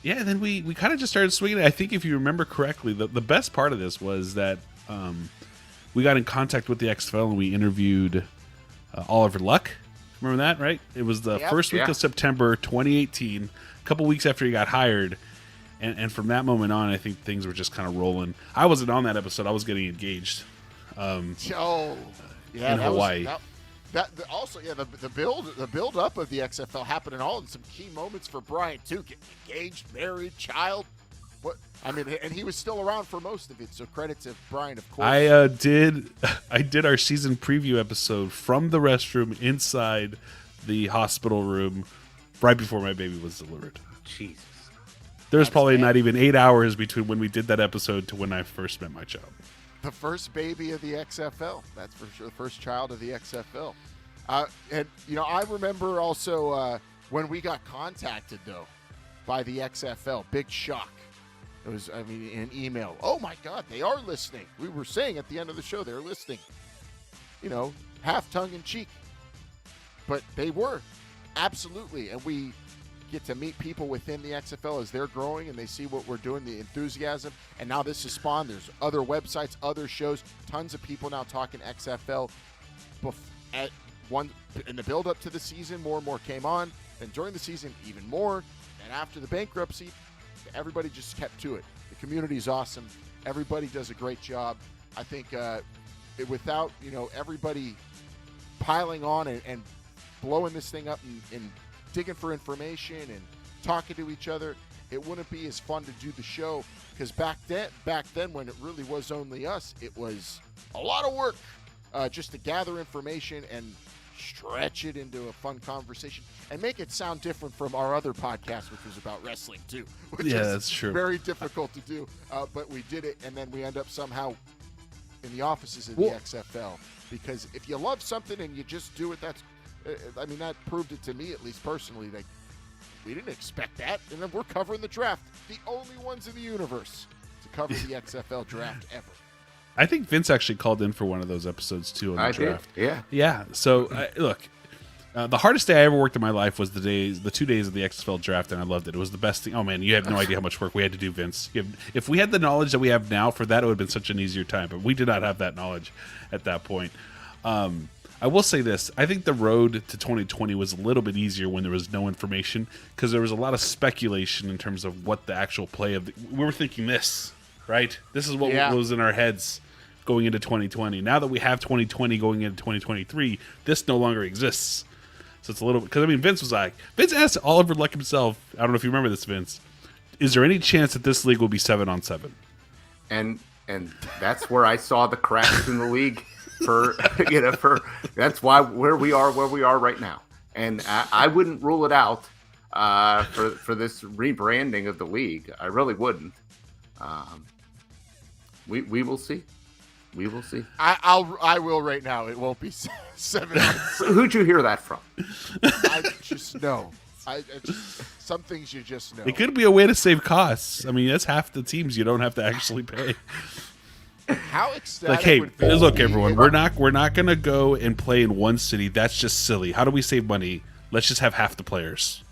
Yeah, then we kind of just started swinging it. I think if you remember correctly, the best part of this was that we got in contact with the XFL and we interviewed Oliver Luck. Remember that, right? It was the first week of September 2018, a couple weeks after he got hired. And from that moment on, I think things were just kind of rolling. I wasn't on that episode. I was getting engaged. In Hawaii. The build up of the XFL happened in some key moments for Bryant too. Getting engaged, married, child. And he was still around for most of it. So credit to Bryant, of course. I did our season preview episode from the restroom inside the hospital room right before my baby was delivered. Jesus. There was probably not even 8 hours between when we did that episode to when I first met my child. The first baby of the XFL. That's for sure. The first child of the XFL. I remember also when we got contacted, though, by the XFL. Big shock. It was, an email. Oh, my God, they are listening. We were saying at the end of the show they're listening. Half tongue-in-cheek. But they were. Absolutely. And we get to meet people within the XFL as they're growing and they see what we're doing, the enthusiasm. And now this is spawned. There's other websites, other shows, tons of people now talking XFL. In the build-up to the season, more and more came on. And during the season, even more. And after the bankruptcy, everybody just kept to it. The community's awesome. Everybody does a great job. I think without, everybody piling on and blowing this thing up and digging for information and talking to each other, it wouldn't be as fun to do the show because back then when it really was only us, it was a lot of work just to gather information and stretch it into a fun conversation and make it sound different from our other podcast, which was about wrestling too. That's true. Very difficult to do, but we did it, and then we end up somehow in the offices of the XFL because if you love something and you just do it, that proved it to me, at least personally. Like we didn't expect that. And then we're covering the draft. The only ones in the universe to cover the XFL draft ever. I think Vince actually called in for one of those episodes too on the draft. Did, yeah. Yeah. So look, the hardest day I ever worked in my life was the 2 days of the XFL draft, and I loved it. It was the best thing. Oh man, you have no idea how much work we had to do, Vince. If we had the knowledge that we have now for that, it would have been such an easier time. But we did not have that knowledge at that point. I will say this. I think the road to 2020 was a little bit easier when there was no information, because there was a lot of speculation in terms of what the actual play of we were thinking this, right? This is what was in our heads going into 2020. Now that we have 2020 going into 2023, this no longer exists. So it's a little, because I mean, Vince asked Oliver Luck himself, I don't know if you remember this, Vince, is there any chance that this league will be 7-on-7? And that's where I saw the cracks in the league that's where we are right now. And I wouldn't rule it out for this rebranding of the league. I really wouldn't. We will see. We will see. I will right now. It won't be 7. Who'd you hear that from? I just know. Some things you just know. It could be a way to save costs. I mean, that's half the teams you don't have to actually pay. How ecstatic! Like, hey, would be look, everyone, we're not gonna go and play in one city. That's just silly. How do we save money? Let's just have half the players.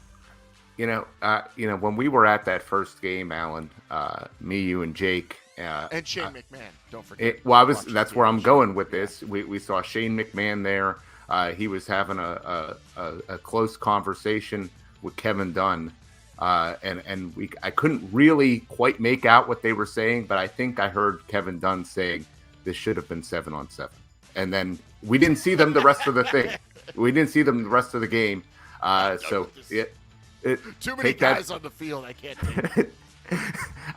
When we were at that first game, Alan, me, you, and Jake. And Shane McMahon, don't forget. That's where I'm going with this. We saw Shane McMahon there. He was having a close conversation with Kevin Dunn, and I couldn't really quite make out what they were saying, but I think I heard Kevin Dunn saying this should have been 7-on-7. And then we didn't see them the rest of the thing. We didn't see them the rest of the game. Too many guys on the field. I can't take it.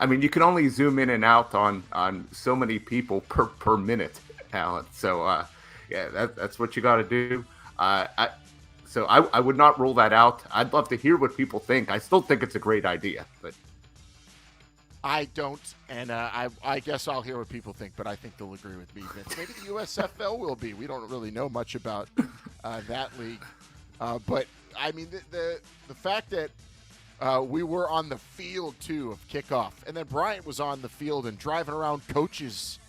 I mean, you can only zoom in and out on so many people per minute, Alan. So, that's what you got to do. So I would not rule that out. I'd love to hear what people think. I still think it's a great idea, but I don't, and I guess I'll hear what people think, but I think they'll agree with me. Vince. Maybe the USFL will be. We don't really know much about that league, but I mean the fact that we were on the field, too, of kickoff. And then Bryant was on the field and driving around coaches.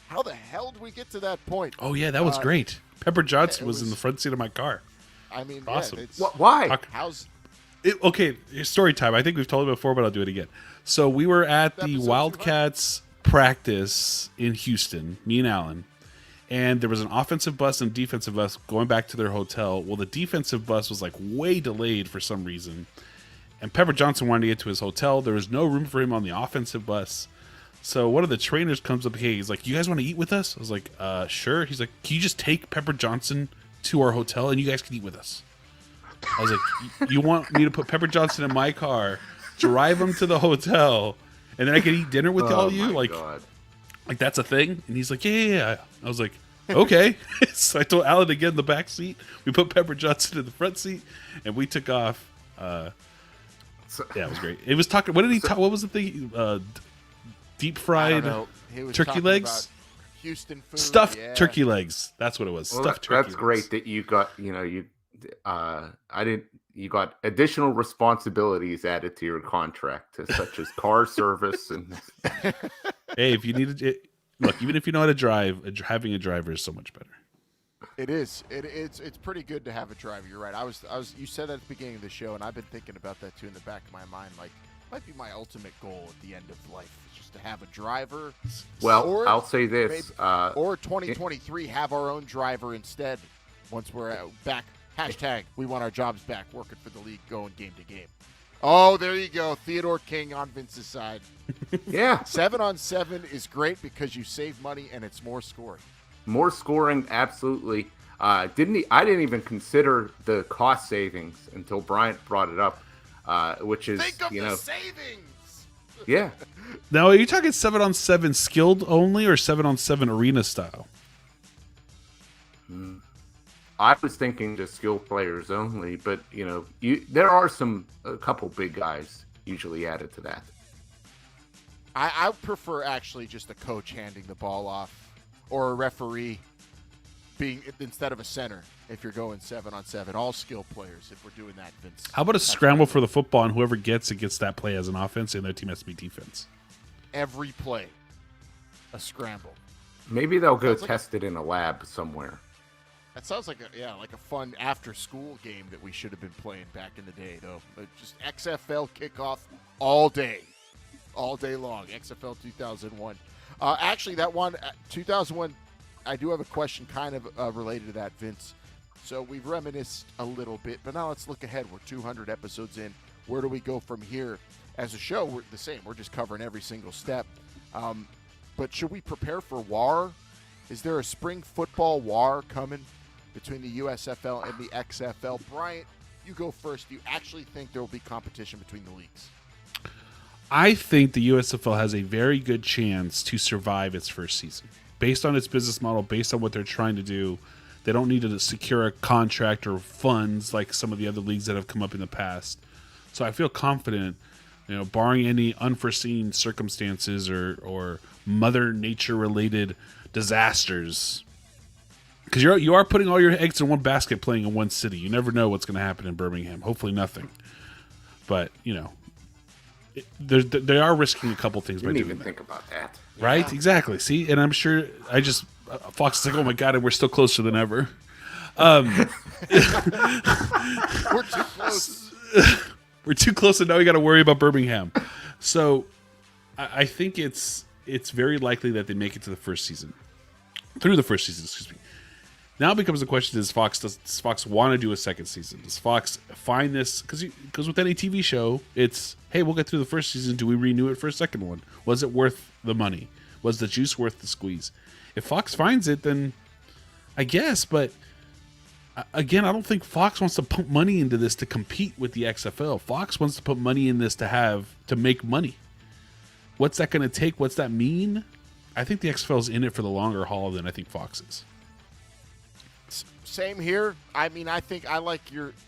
How the hell did we get to that point? Oh, yeah, that was great. Pepper Johnson was in the front seat of my car. I mean, awesome. Why? Okay, story time. I think we've told it before, but I'll do it again. So we were at the Wildcats practice in Houston, me and Alan. And there was an offensive bus and defensive bus going back to their hotel. Well, the defensive bus was, way delayed for some reason. And Pepper Johnson wanted to get to his hotel. There was no room for him on the offensive bus. So one of the trainers comes up. Hey, he's like, you guys want to eat with us? I was like, sure. He's like, can you just take Pepper Johnson to our hotel and you guys can eat with us? I was like, you want me to put Pepper Johnson in my car, drive him to the hotel, and then I can eat dinner with all you? God. Like that's a thing? And he's like, yeah. I was like, okay. So I told Alan to get in the back seat. We put Pepper Johnson in the front seat, and we took off. Yeah, it was great. It was talking. What did he talk? What was the thing? Deep fried turkey legs. Houston food. Stuffed turkey legs. That's what it was. Well, Stuffed turkey. That's great that you got. You got additional responsibilities added to your contract, such as car service and. Hey, if you needed it, look. Even if you know how to drive, having a driver is so much better. It is. It's pretty good to have a driver. You're right. I was. You said that at the beginning of the show, and I've been thinking about that too in the back of my mind. Like, might be my ultimate goal at the end of life, is just to have a driver. Well, I'll say this. Or 2023, have our own driver instead. Once we're back. Hashtag we want our jobs back, working for the league, going game to game. Oh, there you go. Theodore King on Vince's side. Yeah. 7-on-7 is great because you save money and it's more scoring. More scoring, absolutely. I didn't even consider the cost savings until Bryant brought it up, which is think of the savings. Yeah. Now, are you talking 7-on-7 skilled only or 7-on-7 arena style? I was thinking just skilled players only, but there are a couple big guys usually added to that. I prefer actually just a coach handing the ball off or a referee being instead of a center if you're going 7-on-7. All skill players if we're doing that, Vince. How about a scramble for the football, and whoever gets it gets that play as an offense, and their team has to be defense? Every play, a scramble. Maybe they'll go test it in a lab somewhere. That sounds like a fun after-school game that we should have been playing back in the day, though. Just XFL kickoff all day long. XFL 2001. Actually, that one, 2001, I do have a question kind of related to that, Vince. So we've reminisced a little bit, but now let's look ahead. We're 200 episodes in. Where do we go from here? As a show, we're the same. We're just covering every single step. But should we prepare for war? Is there a spring football war coming between the USFL and the XFL? Bryant, you go first. Do you actually think there will be competition between the leagues? I think the USFL has a very good chance to survive its first season. Based on its business model, based on what they're trying to do, they don't need to secure a contract or funds like some of the other leagues that have come up in the past. So I feel confident, barring any unforeseen circumstances or Mother Nature related disasters. Because you are putting all your eggs in one basket playing in one city. You never know what's going to happen in Birmingham. Hopefully nothing. But, they are risking a couple things by doing that. Didn't even think about that. Right? Yeah. Exactly. See? And I'm sure Fox is like, oh my God, and we're still closer than ever. We're too close. We're too close, and now we got to worry about Birmingham. So I think it's very likely that they make it to the first season. Through the first season, excuse me. Now it becomes the question: does Fox want to do a second season? Does Fox find this? Because with any TV show, it's, hey, we'll get through the first season. Do we renew it for a second one? Was it worth the money? Was the juice worth the squeeze? If Fox finds it, then I guess. But again, I don't think Fox wants to pump money into this to compete with the XFL. Fox wants to put money in this to make money. What's that going to take? What's that mean? I think the XFL is in it for the longer haul than I think Fox is. Same here. I mean, I think I like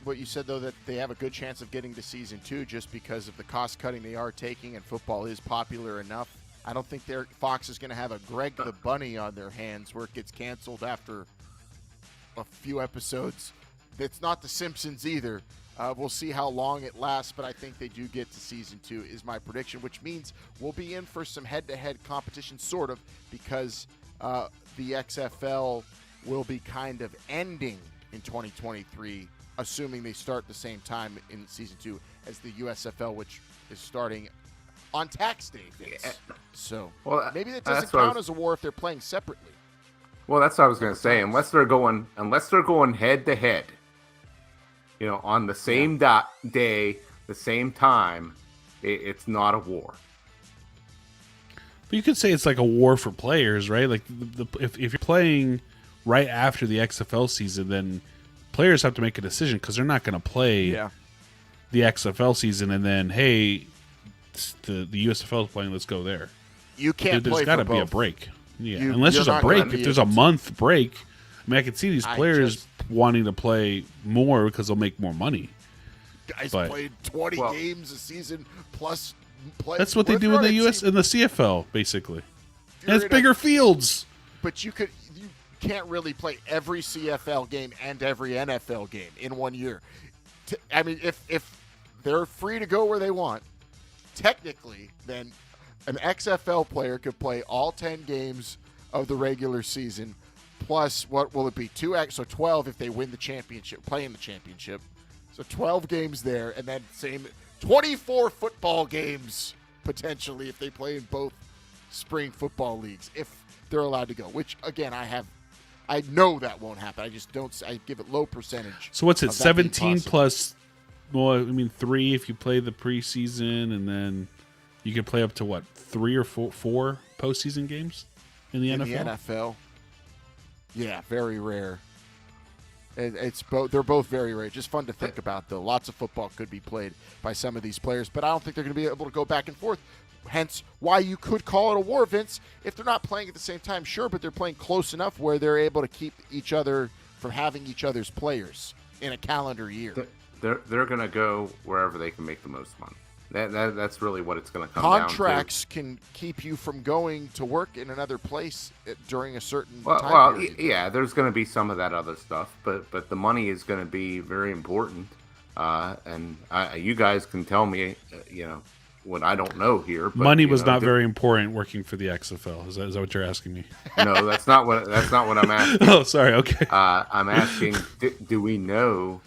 what you said, though, that they have a good chance of getting to season 2 just because of the cost cutting they are taking, and football is popular enough. I don't think Fox is going to have a Greg the Bunny on their hands where it gets canceled after a few episodes. It's not The Simpsons either. We'll see how long it lasts, but I think they do get to season 2 is my prediction, which means we'll be in for some head-to-head competition, sort of, because the XFL will be kind of ending in 2023, assuming they start the same time in season 2 as the USFL, which is starting on tax day. Yeah. So maybe that doesn't count as a war if they're playing separately. Well, that's what I was going to say. Unless they're going head to head, on the same day, the same time, it's not a war. But you could say it's like a war for players, right? Like if you're playing right after the XFL season, then players have to make a decision because they're not going to play the XFL season and then, hey, the USFL is playing, let's go there. You can't play for both. There's got to be a break. Yeah, unless there's a break. If there's a month break, I mean, I can see these players wanting to play more because they'll make more money. Guys played 20 games a season plus play. That's what they do in the in the CFL, basically. And it's bigger fields. But you can't really play every CFL game and every NFL game in 1 year. I mean, if they're free to go where they want, technically, then an XFL player could play all 10 games of the regular season, plus what will it be? 2x, so 12 if they win the championship, play in the championship. So 12 games there, and then same 24 football games potentially if they play in both spring football leagues, if they're allowed to go. Which again, I know that won't happen. I just don't. I give it low percentage. So what's it? 17 plus. Well, I mean 3 if you play the preseason, and then you can play up to what, 3 or 4 postseason games in the NFL. In the NFL, yeah, very rare. It's both. They're both very rare. Just fun to think about, though. Lots of football could be played by some of these players, but I don't think they're going to be able to go back and forth. Hence, why you could call it a war, Vince. If they're not playing at the same time, sure, but they're playing close enough where they're able to keep each other from having each other's players in a calendar year. They're going to go wherever they can make the most money. That's really what it's going to come Contracts down to. can keep you from going to work in another place during a certain Well, time period. yeah, there's going to be some of that other stuff, but the money is going to be very important. And you guys can tell me, what I don't know here. But, Money was not very important working for the XFL. Is that what you're asking me? No, that's not what I'm asking. Oh, sorry. Okay. I'm asking, do we know,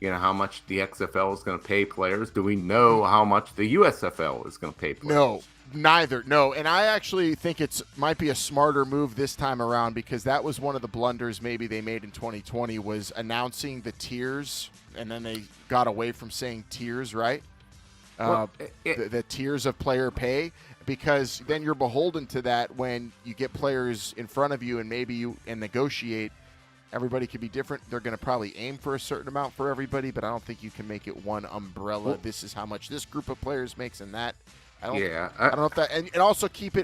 how much the XFL is going to pay players? Do we know how much the USFL is going to pay players? No, neither. No, and I actually think might be a smarter move this time around, because that was one of the blunders maybe they made in 2020 was announcing the tiers, and then they got away from saying tiers, right? The tiers of player pay, because then you're beholden to that when you get players in front of you and maybe you negotiate. Everybody could be different. They're going to probably aim for a certain amount for everybody, but I don't think you can make it one umbrella. Well, this is how much this group of players makes, and that. I don't know if that, and also keep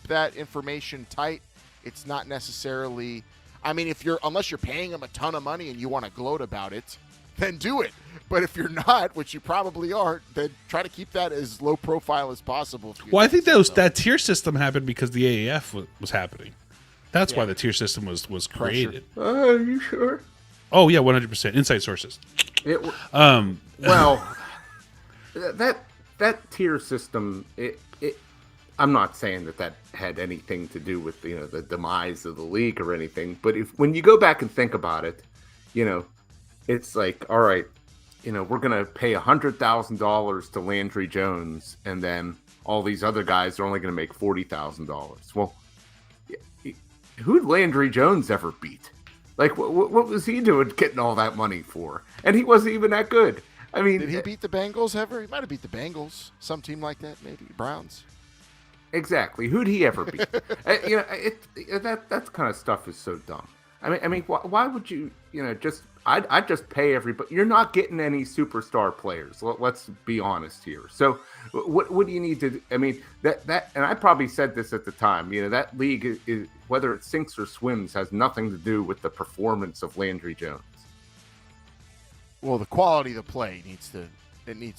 that information tight. It's not necessarily. I mean, unless you're paying them a ton of money and you want to gloat about it, then do it. But if you're not, which you probably aren't, then try to keep that as low profile as possible. Well, I think that tier system happened because the AAF was happening. That's why the tier system was created. Are you sure? Oh yeah, 100%. Inside sources. Well, that tier system. I'm not saying that had anything to do with the demise of the league or anything. But when you go back and think about it, it's like, all right, we're gonna pay $100,000 to Landry Jones, and then all these other guys are only gonna make $40,000. Well, who'd Landry Jones ever beat? Like, what was he doing getting all that money for? And he wasn't even that good. I mean, did he beat the Bengals ever? He might have beat the Bengals. Some team like that, maybe Browns. Exactly. Who'd he ever beat? That kind of stuff is so dumb. I mean, why would you? I'd just pay everybody. You're not getting any superstar players. Let's be honest here. So, what do you need to? I mean, that, and I probably said this at the time. That league is whether it sinks or swims has nothing to do with the performance of Landry Jones. Well, the quality of the play needs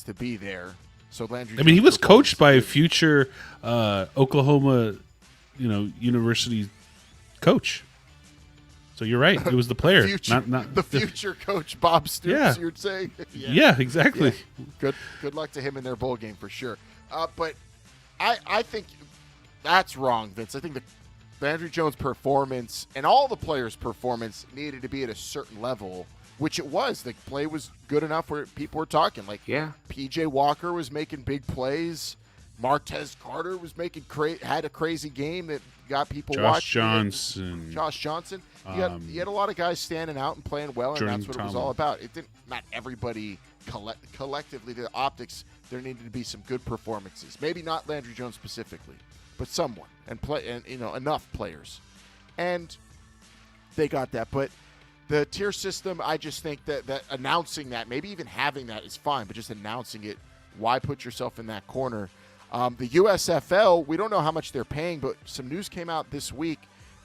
to be there. So Landry. I mean, he was coached by a future Oklahoma, university coach. So you're right. It was the player, not the future coach, Bob Stoops. Yeah. You're saying. Yeah, exactly. Yeah. Good luck to him in their bowl game for sure. But I think that's wrong, Vince. I think the Landry Jones' performance and all the players' performance needed to be at a certain level, which it was. The play was good enough where people were talking. Like, P.J. Walker was making big plays. Martez Carter was had a crazy game that got people watching. Josh Johnson. You had a lot of guys standing out and playing well, and that's what it was all about. It didn't. Not everybody collectively. The optics. There needed to be some good performances. Maybe not Landry Jones specifically, but someone and enough players, and they got that. But the tier system, I just think that announcing that, maybe even having that is fine, but just announcing it, why put yourself in that corner? The USFL, we don't know how much they're paying, but some news came out this week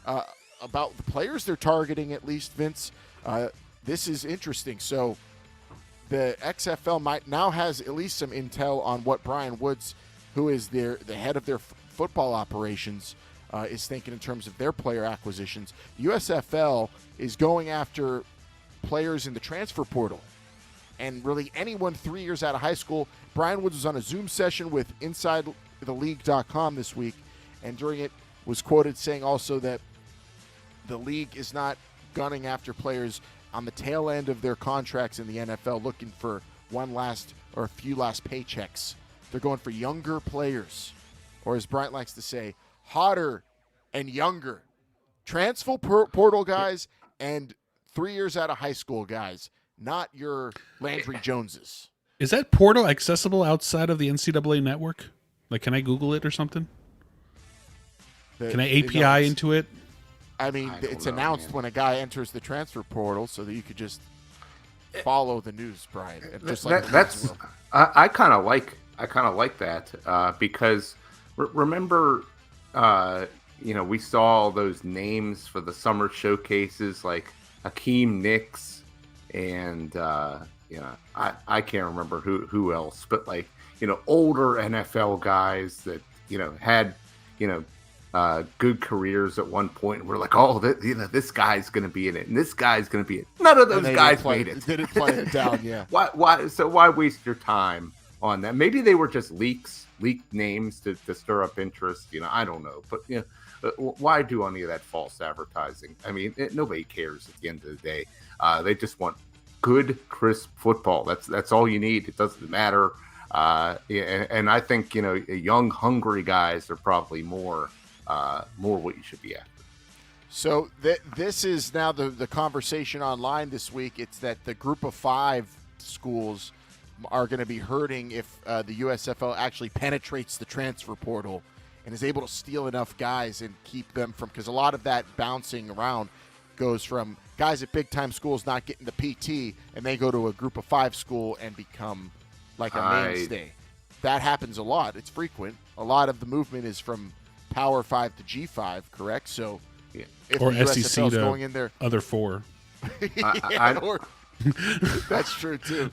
about the players they're targeting, at least, Vince. This is interesting. So the XFL now has at least some intel on what Brian Woods, who is the head of their football operations, is thinking in terms of their player acquisitions. USFL is going after players in the transfer portal. And really anyone 3 years out of high school. Brian Woods was on a Zoom session with InsideTheLeague.com this week, and during it was quoted saying also that the league is not gunning after players on the tail end of their contracts in the NFL looking for a few last paychecks. They're going for younger players, or as Bryant likes to say, hotter and younger. Transfer portal guys and 3 years out of high school guys. Not your Landry Joneses. Is that portal accessible outside of the NCAA network? Like, can I Google it or something? Can I API into it? I mean, it's announced when a guy enters the transfer portal, so that you could just follow the news, Brian. Just like I kind of like that because remember, we saw those names for the summer showcases like Hakeem Nicks. And I can't remember who else, but older NFL guys that, had, good careers at one point. And we're like, oh, this guy's going to be in it, and this guy's going to be in it. None of those guys made it. Didn't play it down, yeah. Why waste your time on that? Maybe they were just leaked names to stir up interest. I don't know. But, why do any of that false advertising? I mean, nobody cares at the end of the day. They just want good, crisp football. That's all you need. It doesn't matter. And I think, young, hungry guys are probably more what you should be after. So this is now the conversation online this week. It's that the group of 5 schools are going to be hurting if the USFL actually penetrates the transfer portal and is able to steal enough guys and keep them from, because a lot of that bouncing around goes from guys at big-time schools not getting the PT, and they go to a group of 5 school and become like a mainstay. That happens a lot. It's frequent. A lot of the movement is from Power 5 to G5, correct? So if or the SEC USFL is to going in there, other 4. That's true too.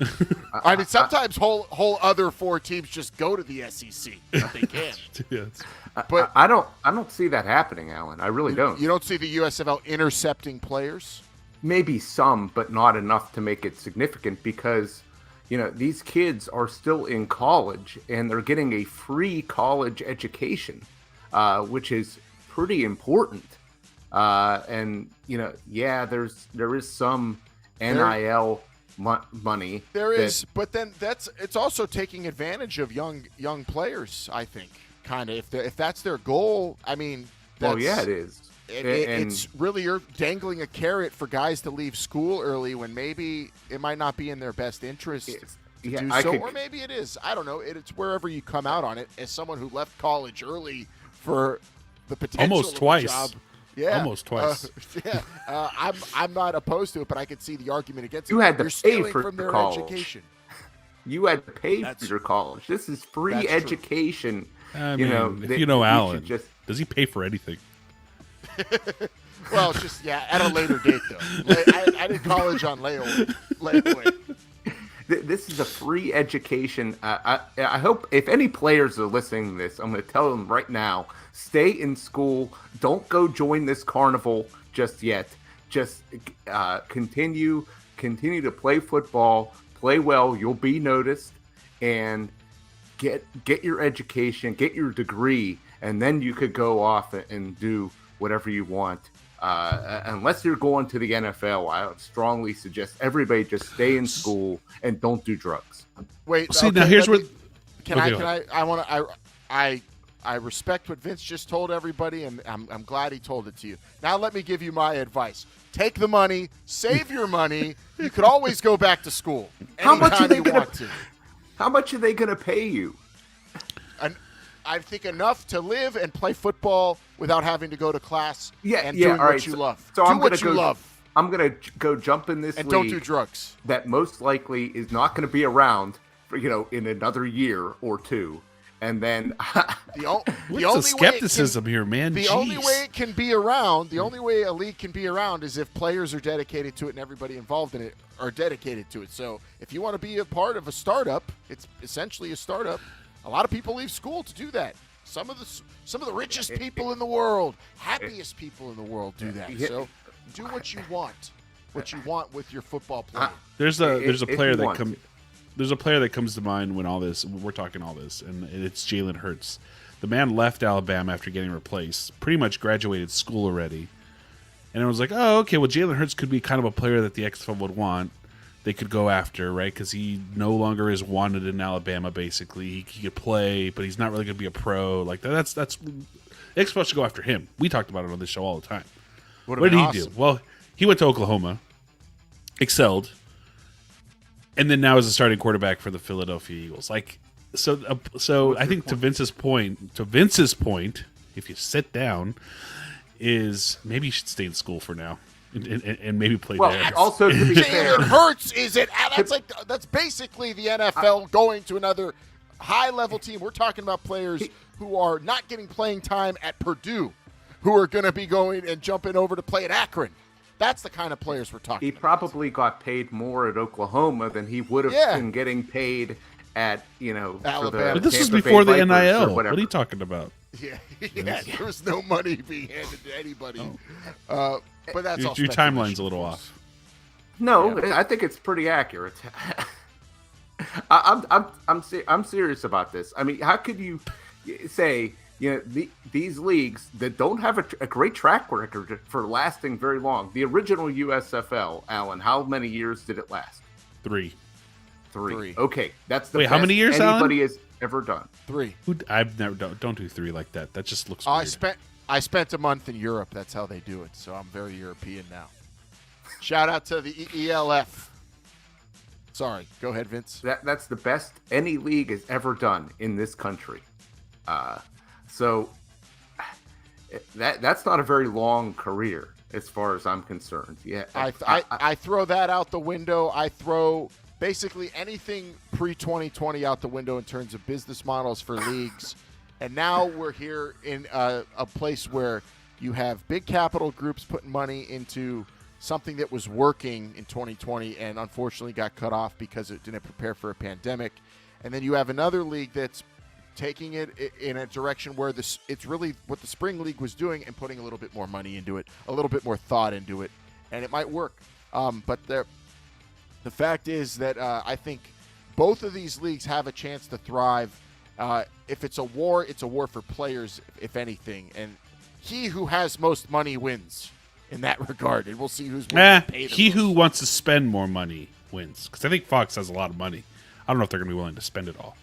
I mean, sometimes whole other 4 teams just go to the SEC if they can. Yes. But I don't see that happening, Alan. I really don't. You don't see the USFL intercepting players? Maybe some, but not enough to make it significant, because these kids are still in college and they're getting a free college education, which is pretty important. And there is some NIL money. There is, but then it's also taking advantage of young players, I think. Kind of, if that's their goal. I mean, it is. It's really, you're dangling a carrot for guys to leave school early when maybe it might not be in their best interest to do so, or maybe it is. I don't know. It's wherever you come out on it. As someone who left college early for the potential almost twice. Job, yeah, almost twice. I'm not opposed to it, but I could see the argument against it. You had to pay for from their college. Education. You had to pay for your college. This is free education. I mean, if Alan, does he pay for anything? Well, it's just, at a later date, though. I did college on layaway. This is a free education. I hope if any players are listening to this, I'm going to tell them right now, stay in school. Don't go join this carnival just yet. Just continue to play football, play well. You'll be noticed, and get your education, get your degree, and then you could go off and do whatever you want. Unless you're going to the NFL, I would strongly suggest everybody just stay in school and don't do drugs. Wait, see, now here's where. I respect what Vince just told everybody, and I'm glad he told it to you. Now let me give you my advice. Take the money, save your money. You could always go back to school. How much are they going to pay you? I think enough to live and play football without having to go to class and doing what you love. So I'm going to go jump in this and league don't do drugs. That most likely is not going to be around for, in another year or two. And then the only the skepticism here, man. The only way it can be around, the only way a league can be around is if players are dedicated to it and everybody involved in it are dedicated to it. So if you want to be a part of a startup, it's essentially a startup. A lot of people leave school to do that. Some of the richest people in the world, happiest people in the world do that. So do what you want with your football play. There's a player that comes to mind when we're talking all this, and it's Jalen Hurts. The man left Alabama after getting replaced, pretty much graduated school already, and it was like, oh, okay, well, Jalen Hurts could be kind of a player that the XFL would want. They could go after, right? Because he no longer is wanted in Alabama. Basically, he could play, but he's not really going to be a pro. Like that's XFL should go after him. We talked about it on this show all the time. What did he do? Well, he went to Oklahoma, excelled, and then now is a starting quarterback for the Philadelphia Eagles. Like, so I think to Vince's point, if you sit down, is maybe you should stay in school for now. And maybe play there. Also, to be fair, Jalen Hurts that's basically the NFL going to another high-level team. We're talking about players who are not getting playing time at Purdue, who are going to be going and jumping over to play at Akron. That's the kind of players we're talking about. He probably got paid more at Oklahoma than he would have been getting paid at for Alabama. But this was Tampa Bay before the Vipers or NIL. What whatever. are you talking about? Yeah, there was no money being handed to anybody. But that's all Your speculation, timeline's a little of course. off. No, I think it's pretty accurate. I'm serious about this. I mean, how could you say these leagues that don't have a great track record for lasting very long? The original USFL, Alan, how many years did it last? 3. Three. Okay, that's the Wait, how best many years, anybody Alan? has ever done. 3. I've never don't do 3 like that. That just looks I weird. spent a month in Europe. That's how they do it. So I'm very European now. Shout out to the ELF. Sorry, go ahead, Vince. That's the best any league has ever done in this country. So that's not a very long career as far as I'm concerned. Yeah, I throw that out the window. I throw basically anything pre-2020 out the window in terms of business models for leagues. And now we're here in a place where you have big capital groups putting money into something that was working in 2020 and unfortunately got cut off because it didn't prepare for a pandemic. And then you have another league that's taking it in a direction where it's really what the spring league was doing and putting a little bit more money into it, a little bit more thought into it, and it might work. But the fact is that I think both of these leagues have a chance to thrive. If it's a war for players, if anything, and he who has most money wins in that regard, and we'll see who's willing to pay the He most. who wants to spend more money wins, because I think Fox has a lot of money. I don't know if they're going to be willing to spend it all.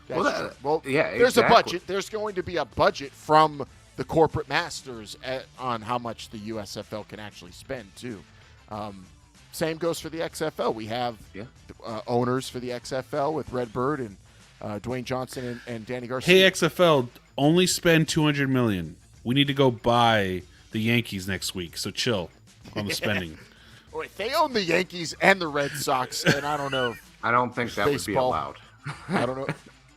That's true. Well, yeah, there's exactly. a budget. There's going to be a budget from the corporate masters on how much the USFL can actually spend, too. Same goes for the XFL. We have owners for the XFL with Redbird and Dwayne Johnson and Danny Garcia. Hey, XFL, only spend $200 million. We need to go buy the Yankees next week, so chill on the spending. Wait, they own the Yankees and the Red Sox, and I don't know. I don't think that would be Baseball. allowed. I don't know.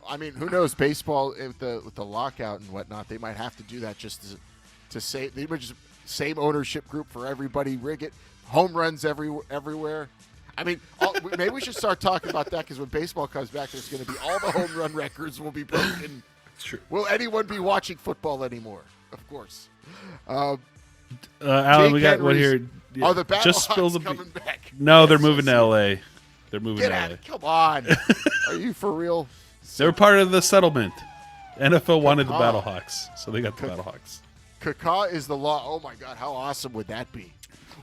I mean, who knows? Baseball with the lockout and whatnot, they might have to do that just to say they would just same ownership group for everybody. Rig it, home runs everywhere. I mean, maybe we should start talking about that because when baseball comes back, there's going to be all the home run records will be broken. It's true. Will anyone be watching football anymore? Of course. Alan, Jake we got one Henry's- here. Are the Just spills Battlehawks a coming back? No, they're That's so moving to sick. L.A. They're moving Get to at L.A. it. Come on. Are you for real? They were part of the settlement. NFL wanted the Caw. Battlehawks, so they got the Battlehawks. Caw is the law. Oh my God, how awesome would that be?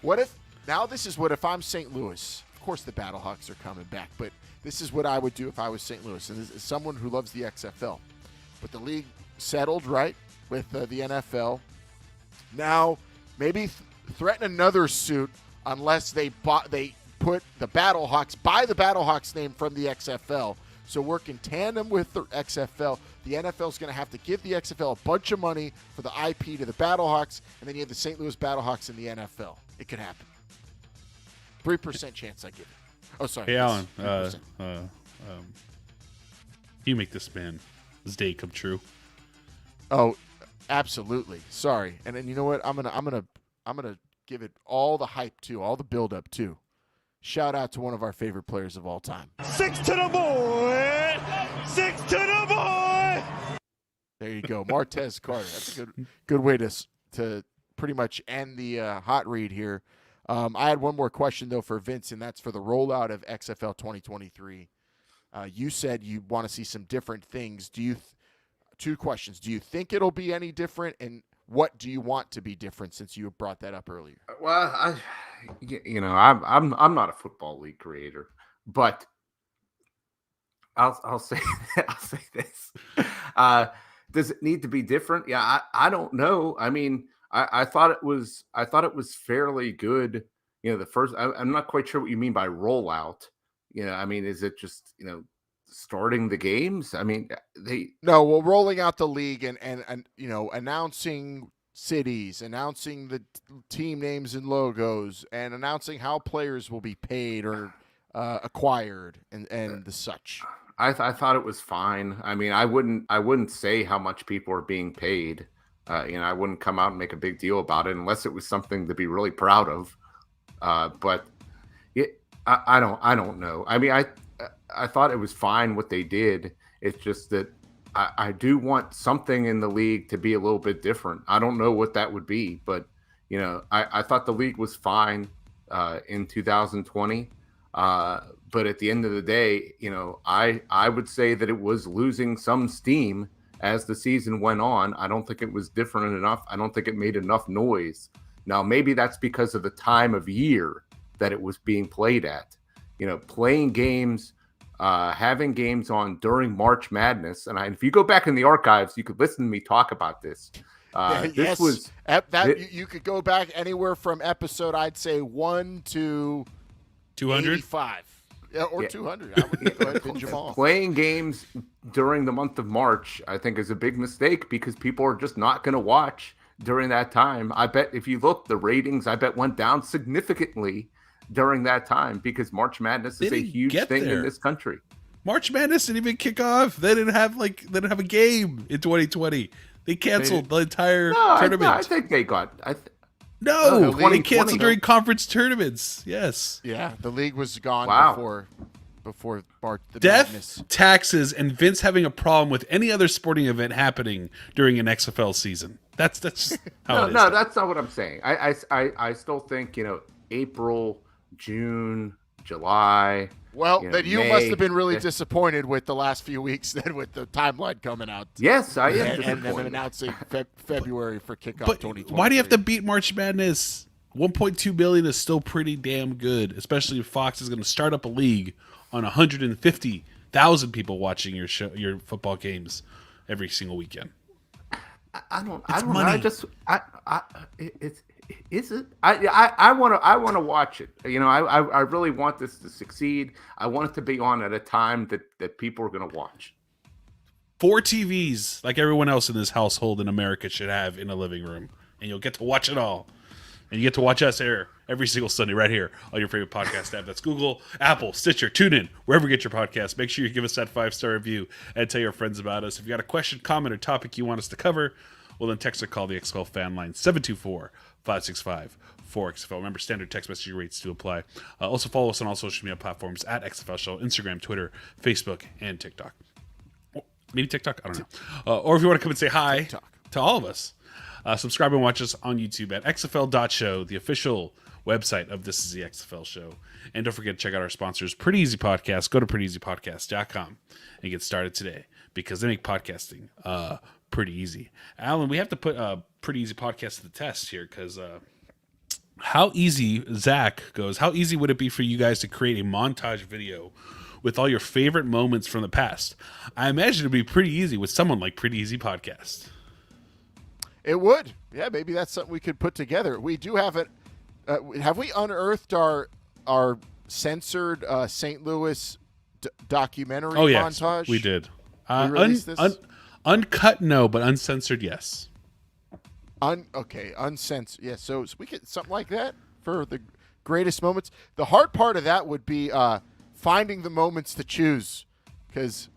What if if I'm St. Louis? Of course, the Battlehawks are coming back, but this is what I would do if I was St. Louis, and this is someone who loves the XFL. But the league settled right with the NFL. Now, maybe threaten another suit unless they put the Battlehawks, buy the Battlehawks name from the XFL. So work in tandem with the XFL. The NFL is going to have to give the XFL a bunch of money for the IP to the Battlehawks, and then you have the St. Louis Battlehawks in the NFL. It could happen. 3% chance I give it. Oh, sorry. Hey, yes, Alan, 3%. you make this his day come true. Oh, absolutely. Sorry. And then you know what? I'm gonna give it all the hype too, all the build up too. Shout out to one of our favorite players of all time. 6 to the boy! 6 to the boy! There you go, Martez Carter. That's a good way to pretty much end the hot read here. I had one more question though for Vince, and that's for the rollout of XFL 2023. You said you want to see some different things. Two questions. Do you think it'll be any different, and what do you want to be different? Since you brought that up earlier. Well, I'm not a football league creator, but I'll say this. Does it need to be different? Yeah, I don't know. I mean, I thought it was fairly good. The first. I'm not quite sure what you mean by rollout. I mean, is it just starting the games? I mean, rolling out the league and announcing cities, announcing the team names and logos, and announcing how players will be paid or acquired and the such. I thought it was fine. I mean, I wouldn't say how much people are being paid. I wouldn't come out and make a big deal about it unless it was something to be really proud of. But I don't know. I mean, I thought it was fine what they did. It's just that I do want something in the league to be a little bit different. I don't know what that would be, but I thought the league was fine in 2020. But at the end of the day, I would say that it was losing some steam as the season went on. I don't think it was different enough. I don't think it made enough noise. Now, maybe that's because of the time of year that it was being played at. Playing games, having games on during March Madness. And if you go back in the archives, you could listen to me talk about this. This was you could go back anywhere from episode, I'd say 1 to 200, 85. Yeah, or 200. I would go ahead and binge them all. Playing games during the month of March, I think, is a big mistake because people are just not going to watch during that time. I bet if you look, the ratings, went down significantly during that time because March Madness is a huge thing in this country. March Madness didn't even kick off. They didn't have a game in 2020. They canceled the entire tournament. I think they got. They canceled during conference tournaments. Yes. Yeah, the league was gone before the Death, madness. Taxes, and Vince having a problem with any other sporting event happening during an XFL season. That's just how it is. No, that's not what I'm saying. I still think April, June, July. Well, then you May, must have been really disappointed with the last few weeks then with the timeline coming out. Yes, I am and disappointed. then announcing February for kickoff But 2020. why do you have to beat March Madness? 1.2 billion is still pretty damn good, especially if Fox is going to start up a league on 150,000 people watching your football games every single weekend. I don't money. I want to watch it. I really want this to succeed. I want it to be on at a time that people are going to watch. 4 TVs, like everyone else in this household in America should have in a living room, and you'll get to watch it all. And you get to watch us air every single Sunday right here on your favorite podcast app. That's Google, Apple, Stitcher, TuneIn, wherever you get your podcasts. Make sure you give us that 5-star review and tell your friends about us. If you got a question, comment, or topic you want us to cover, well, then text or call the XFL fan line 724-565-4XFL. Remember, standard text messaging rates do apply. Also, follow us on all social media platforms at XFL Show, Instagram, Twitter, Facebook, and TikTok. Maybe TikTok? I don't know. Or if you want to come and say hi to all of us, subscribe and watch us on YouTube at XFL.show, the official website of This Is the XFL Show. And don't forget to check out our sponsors, Pretty Easy Podcast. Go to prettyeasypodcast.com and get started today because they make podcasting pretty easy. Alan, we have to put Pretty Easy Podcast to the test here because how easy would it be for you guys to create a montage video with all your favorite moments from the past? I imagine it'd be pretty easy with someone like Pretty Easy Podcast. It would. Yeah, maybe that's something we could put together. We do have it. Have we unearthed our censored St. Louis documentary montage? We did. We released this? Uncut, no, but uncensored, yes. Uncensored. Yeah, so we could something like that for the greatest moments. The hard part of that would be finding the moments to choose, because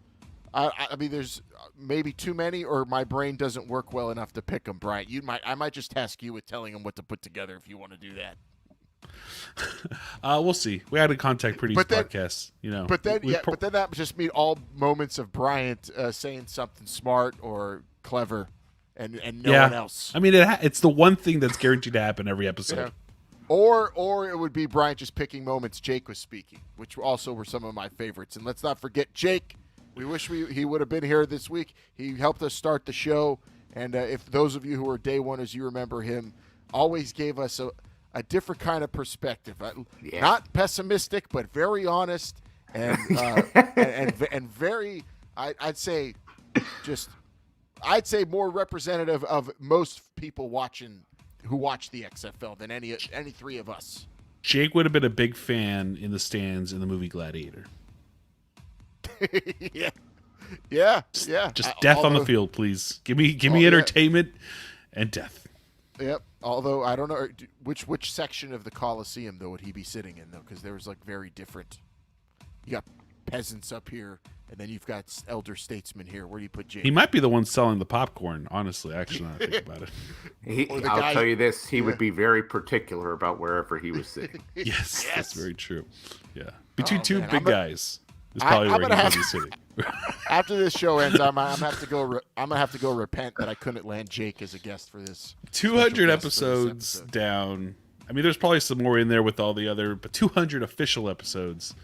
I mean, there's maybe too many, or my brain doesn't work well enough to pick them. Brian, I might just task you with telling them what to put together if you want to do that. We'll see. We had to contact Pretty Easy Podcast, But then that would just mean all moments of Bryant saying something smart or clever, and no one else. I mean, it's the one thing that's guaranteed to happen every episode. Yeah. Or it would be Bryant just picking moments Jake was speaking, which also were some of my favorites. And let's not forget Jake. We wish he would have been here this week. He helped us start the show, and if those of you who are day oneers, you remember him, always gave us a different kind of perspective. Not pessimistic, but very honest and and very, I'd say more representative of most people who watch the XFL than any three of us. Jake would have been a big fan in the stands in the movie Gladiator. Yeah. Just death on the field, please. Give me entertainment and death. Yep. Although I don't know which section of the Coliseum though would he be sitting in though, because there was like very different. You got peasants up here, and then you've got elder statesmen here. Where do you put Jake? He might be the one selling the popcorn. Honestly, actually, now that I think about it. I'll tell you this: he would be very particular about wherever he was sitting. Yes, that's very true. Yeah, between two big guys. It's probably I'm where gonna he's have- be sitting. After this show ends, I'm gonna have to go. I'm gonna have to go repent that I couldn't land Jake as a guest for this. 200 guest for this episodes episode. down. I mean, there's probably some more in there with all the other, but 200 official episodes.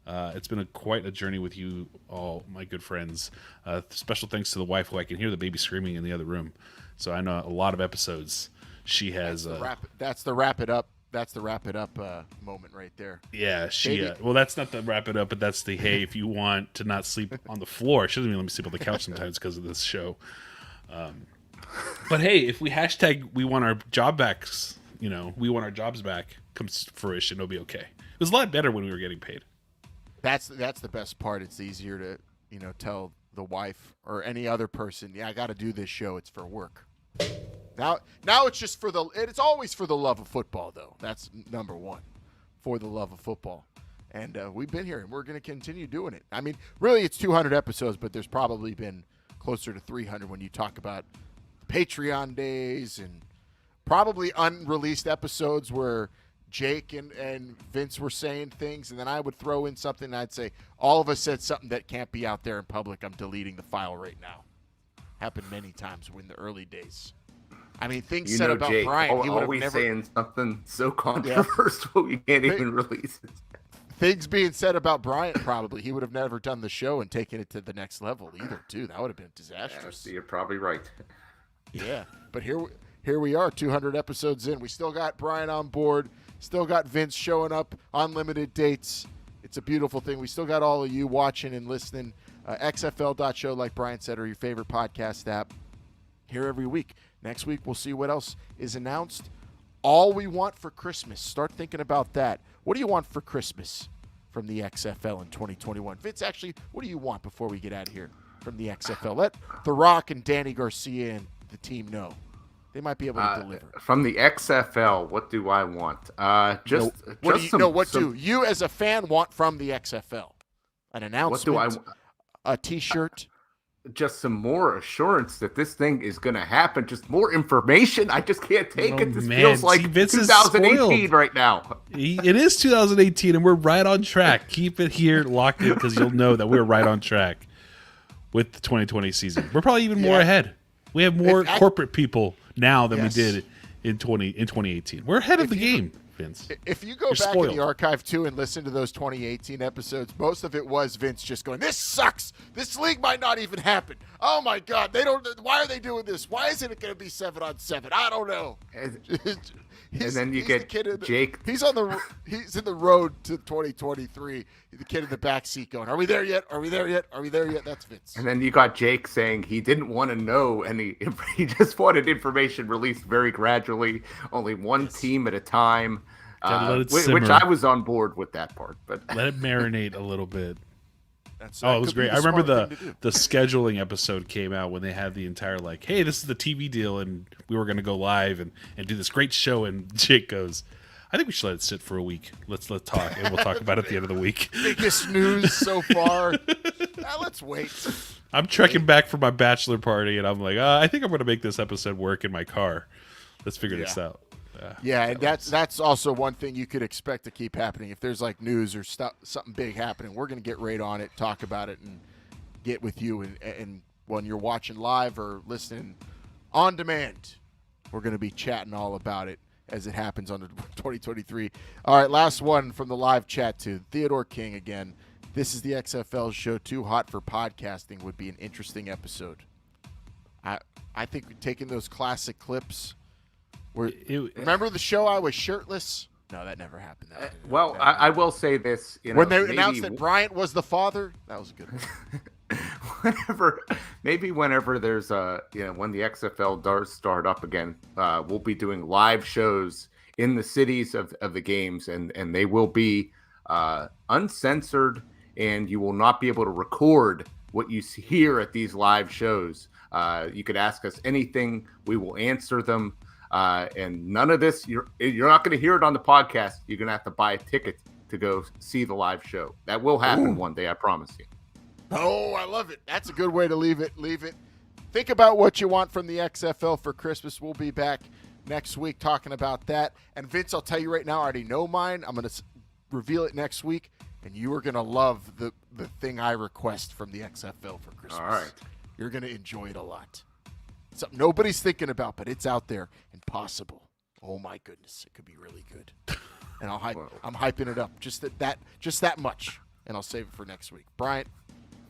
It's been quite a journey with you all, my good friends. Special thanks to the wife, who I can hear the baby screaming in the other room. So I know a lot of episodes she has. That's the wrap it up. That's the wrap it up moment right there. Yeah, she. Well, that's not the wrap it up, but that's the hey. If you want to not sleep on the floor, she doesn't even let me sleep on the couch sometimes because of this show. But hey, if we hashtag we want our job backs, we want our jobs back, comes to fruition, it'll be okay. It was a lot better when we were getting paid. That's the best part. It's easier to tell the wife or any other person, yeah, I got to do this show. It's for work. Now it's just it's always for the love of football, though. That's number one, for the love of football. And we've been here, and we're going to continue doing it. I mean, really, it's 200 episodes, but there's probably been closer to 300 when you talk about Patreon days and probably unreleased episodes where Jake and Vince were saying things, and then I would throw in something, and I'd say, all of us said something that can't be out there in public. I'm deleting the file right now. Happened many times in the early days. I mean, things said about Jake, Brian. He would have always never saying something so controversial you can't even release it. Things being said about Bryant, probably he would have never done the show and taken it to the next level either. Too, that would have been disastrous. Yeah, you're probably right. Yeah, but here we are, 200 episodes in. We still got Brian on board. Still got Vince showing up on limited dates. It's a beautiful thing. We still got all of you watching and listening. XFL.show, like Brian said, or your favorite podcast app. Here every week. Next week, we'll see what else is announced. All we want for Christmas. Start thinking about that. What do you want for Christmas from the XFL in 2021? Vince, actually, what do you want before we get out of here from the XFL? Let The Rock and Danny Garcia and the team know. They might be able to deliver. From the XFL, what do I want? What do you as a fan want from the XFL? An announcement? What do I? A T-shirt? Just some more assurance that this thing is going to happen. Just more information. I just can't take it. This feels like 2018 right now. It is 2018, and we're right on track. Keep it here locked in because you'll know that we're right on track with the 2020 season. We're probably even more ahead. We have more corporate people now than we did in 2018. We're ahead of the game, Vince. If you go back in the archive too and listen to those 2018 episodes, most of it was Vince just going, "This sucks. This league might not even happen. Oh my God, they don't. Why are they doing this? Why isn't it going to be 7-on-7? I don't know." And then you get Jake. He's in the road to 2023. The kid in the back seat going, "Are we there yet? Are we there yet? Are we there yet?" That's Vince. And then you got Jake saying he didn't want to know any. He just wanted information released very gradually, only one team at a time. Which I was on board with that part, but let it marinate a little bit. It was great. I remember the scheduling episode came out when they had the entire hey, this is the TV deal, and we were going to go live and do this great show. And Jake goes, I think we should let it sit for a week. Let's talk, and we'll talk about it at the end of the week. Biggest news so far. Let's wait. I'm trekking back from my bachelor party, and I'm like, I think I'm going to make this episode work in my car. Let's figure this out. And that's also one thing you could expect to keep happening. If there's news or something big happening, we're going to get right on it, talk about it, and get with you. And when you're watching live or listening on demand, we're going to be chatting all about it as it happens on the 2023. All right, last one from the live chat to Theodore King again. This is the XFL show. Too hot for podcasting would be an interesting episode. I think taking those classic clips. Remember the show I was shirtless? No, that never happened. I will say this. When they announced that Bryant was the father, that was a good one. Whenever there's when the XFL does start up again, we'll be doing live shows in the cities of the games, and they will be uncensored, and you will not be able to record what you hear at these live shows. You could ask us anything, we will answer them. And none of this, you're not going to hear it on the podcast. You're going to have to buy a ticket to go see the live show. That will happen one day, I promise you. Oh, I love it. That's a good way to leave it. Think about what you want from the XFL for Christmas. We'll be back next week talking about that. And Vince, I'll tell you right now, I already know mine. I'm going to reveal it next week, and you are going to love the thing I request from the XFL for Christmas. All right. You're going to enjoy it a lot. Something nobody's thinking about, but it's out there and possible. Oh my goodness, it could be really good. And I'm hyping it up just that much, and I'll save it for next week. Bryant,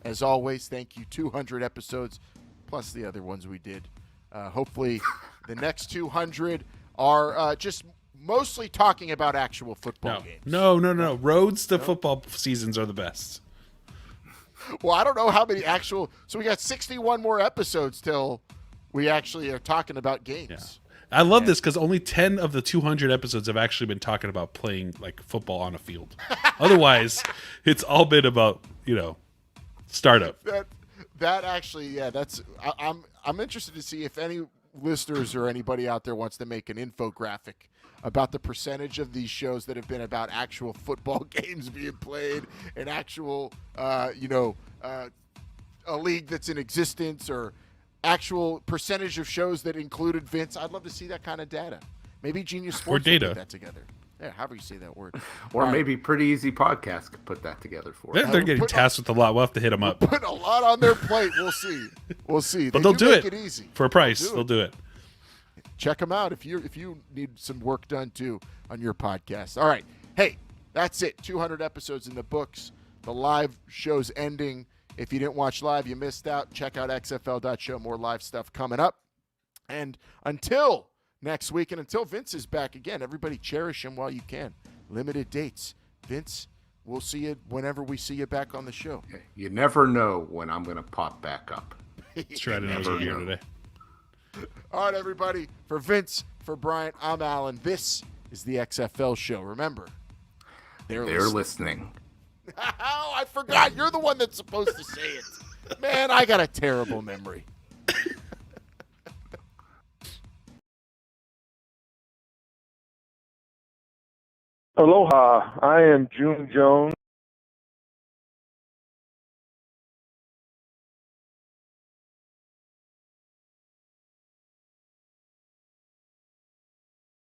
as always, thank you. 200 episodes plus the other ones we did. Hopefully the next 200 are just mostly talking about actual football games. No. Roads to football seasons are the best. Well, I don't know how many actual. So we got 61 more episodes till we actually are talking about games. Yeah. I love this because only 10 of the 200 episodes have actually been talking about playing like football on a field. Otherwise, it's all been about startup. That actually, yeah. I'm interested to see if any listeners or anybody out there wants to make an infographic about the percentage of these shows that have been about actual football games being played and actual, a league that's in existence, or actual percentage of shows that included Vince. I'd love to see that kind of data. Maybe Genius Sports will put that together. Yeah, however you say that word. Or maybe Pretty Easy Podcast could put that together for us. They're getting tasked with a lot. We'll have to hit them up. Put a lot on their plate. We'll see. But they'll do make it easy. for a price. They'll do it. Check them out if you need some work done too on your podcast. All right. Hey, that's it. 200 episodes in the books. The live show's ending. If you didn't watch live, you missed out. Check out XFL.show. More live stuff coming up. And until next week, and until Vince is back again, everybody cherish him while you can. Limited dates. Vince, we'll see you whenever we see you back on the show. You never know when I'm going to pop back up. Let's try to know here today. All right, everybody. For Vince, for Bryant, I'm Alan. This is the XFL Show. Remember, they're listening. Oh, I forgot. You're the one that's supposed to say it. Man, I got a terrible memory. Aloha, I am June Jones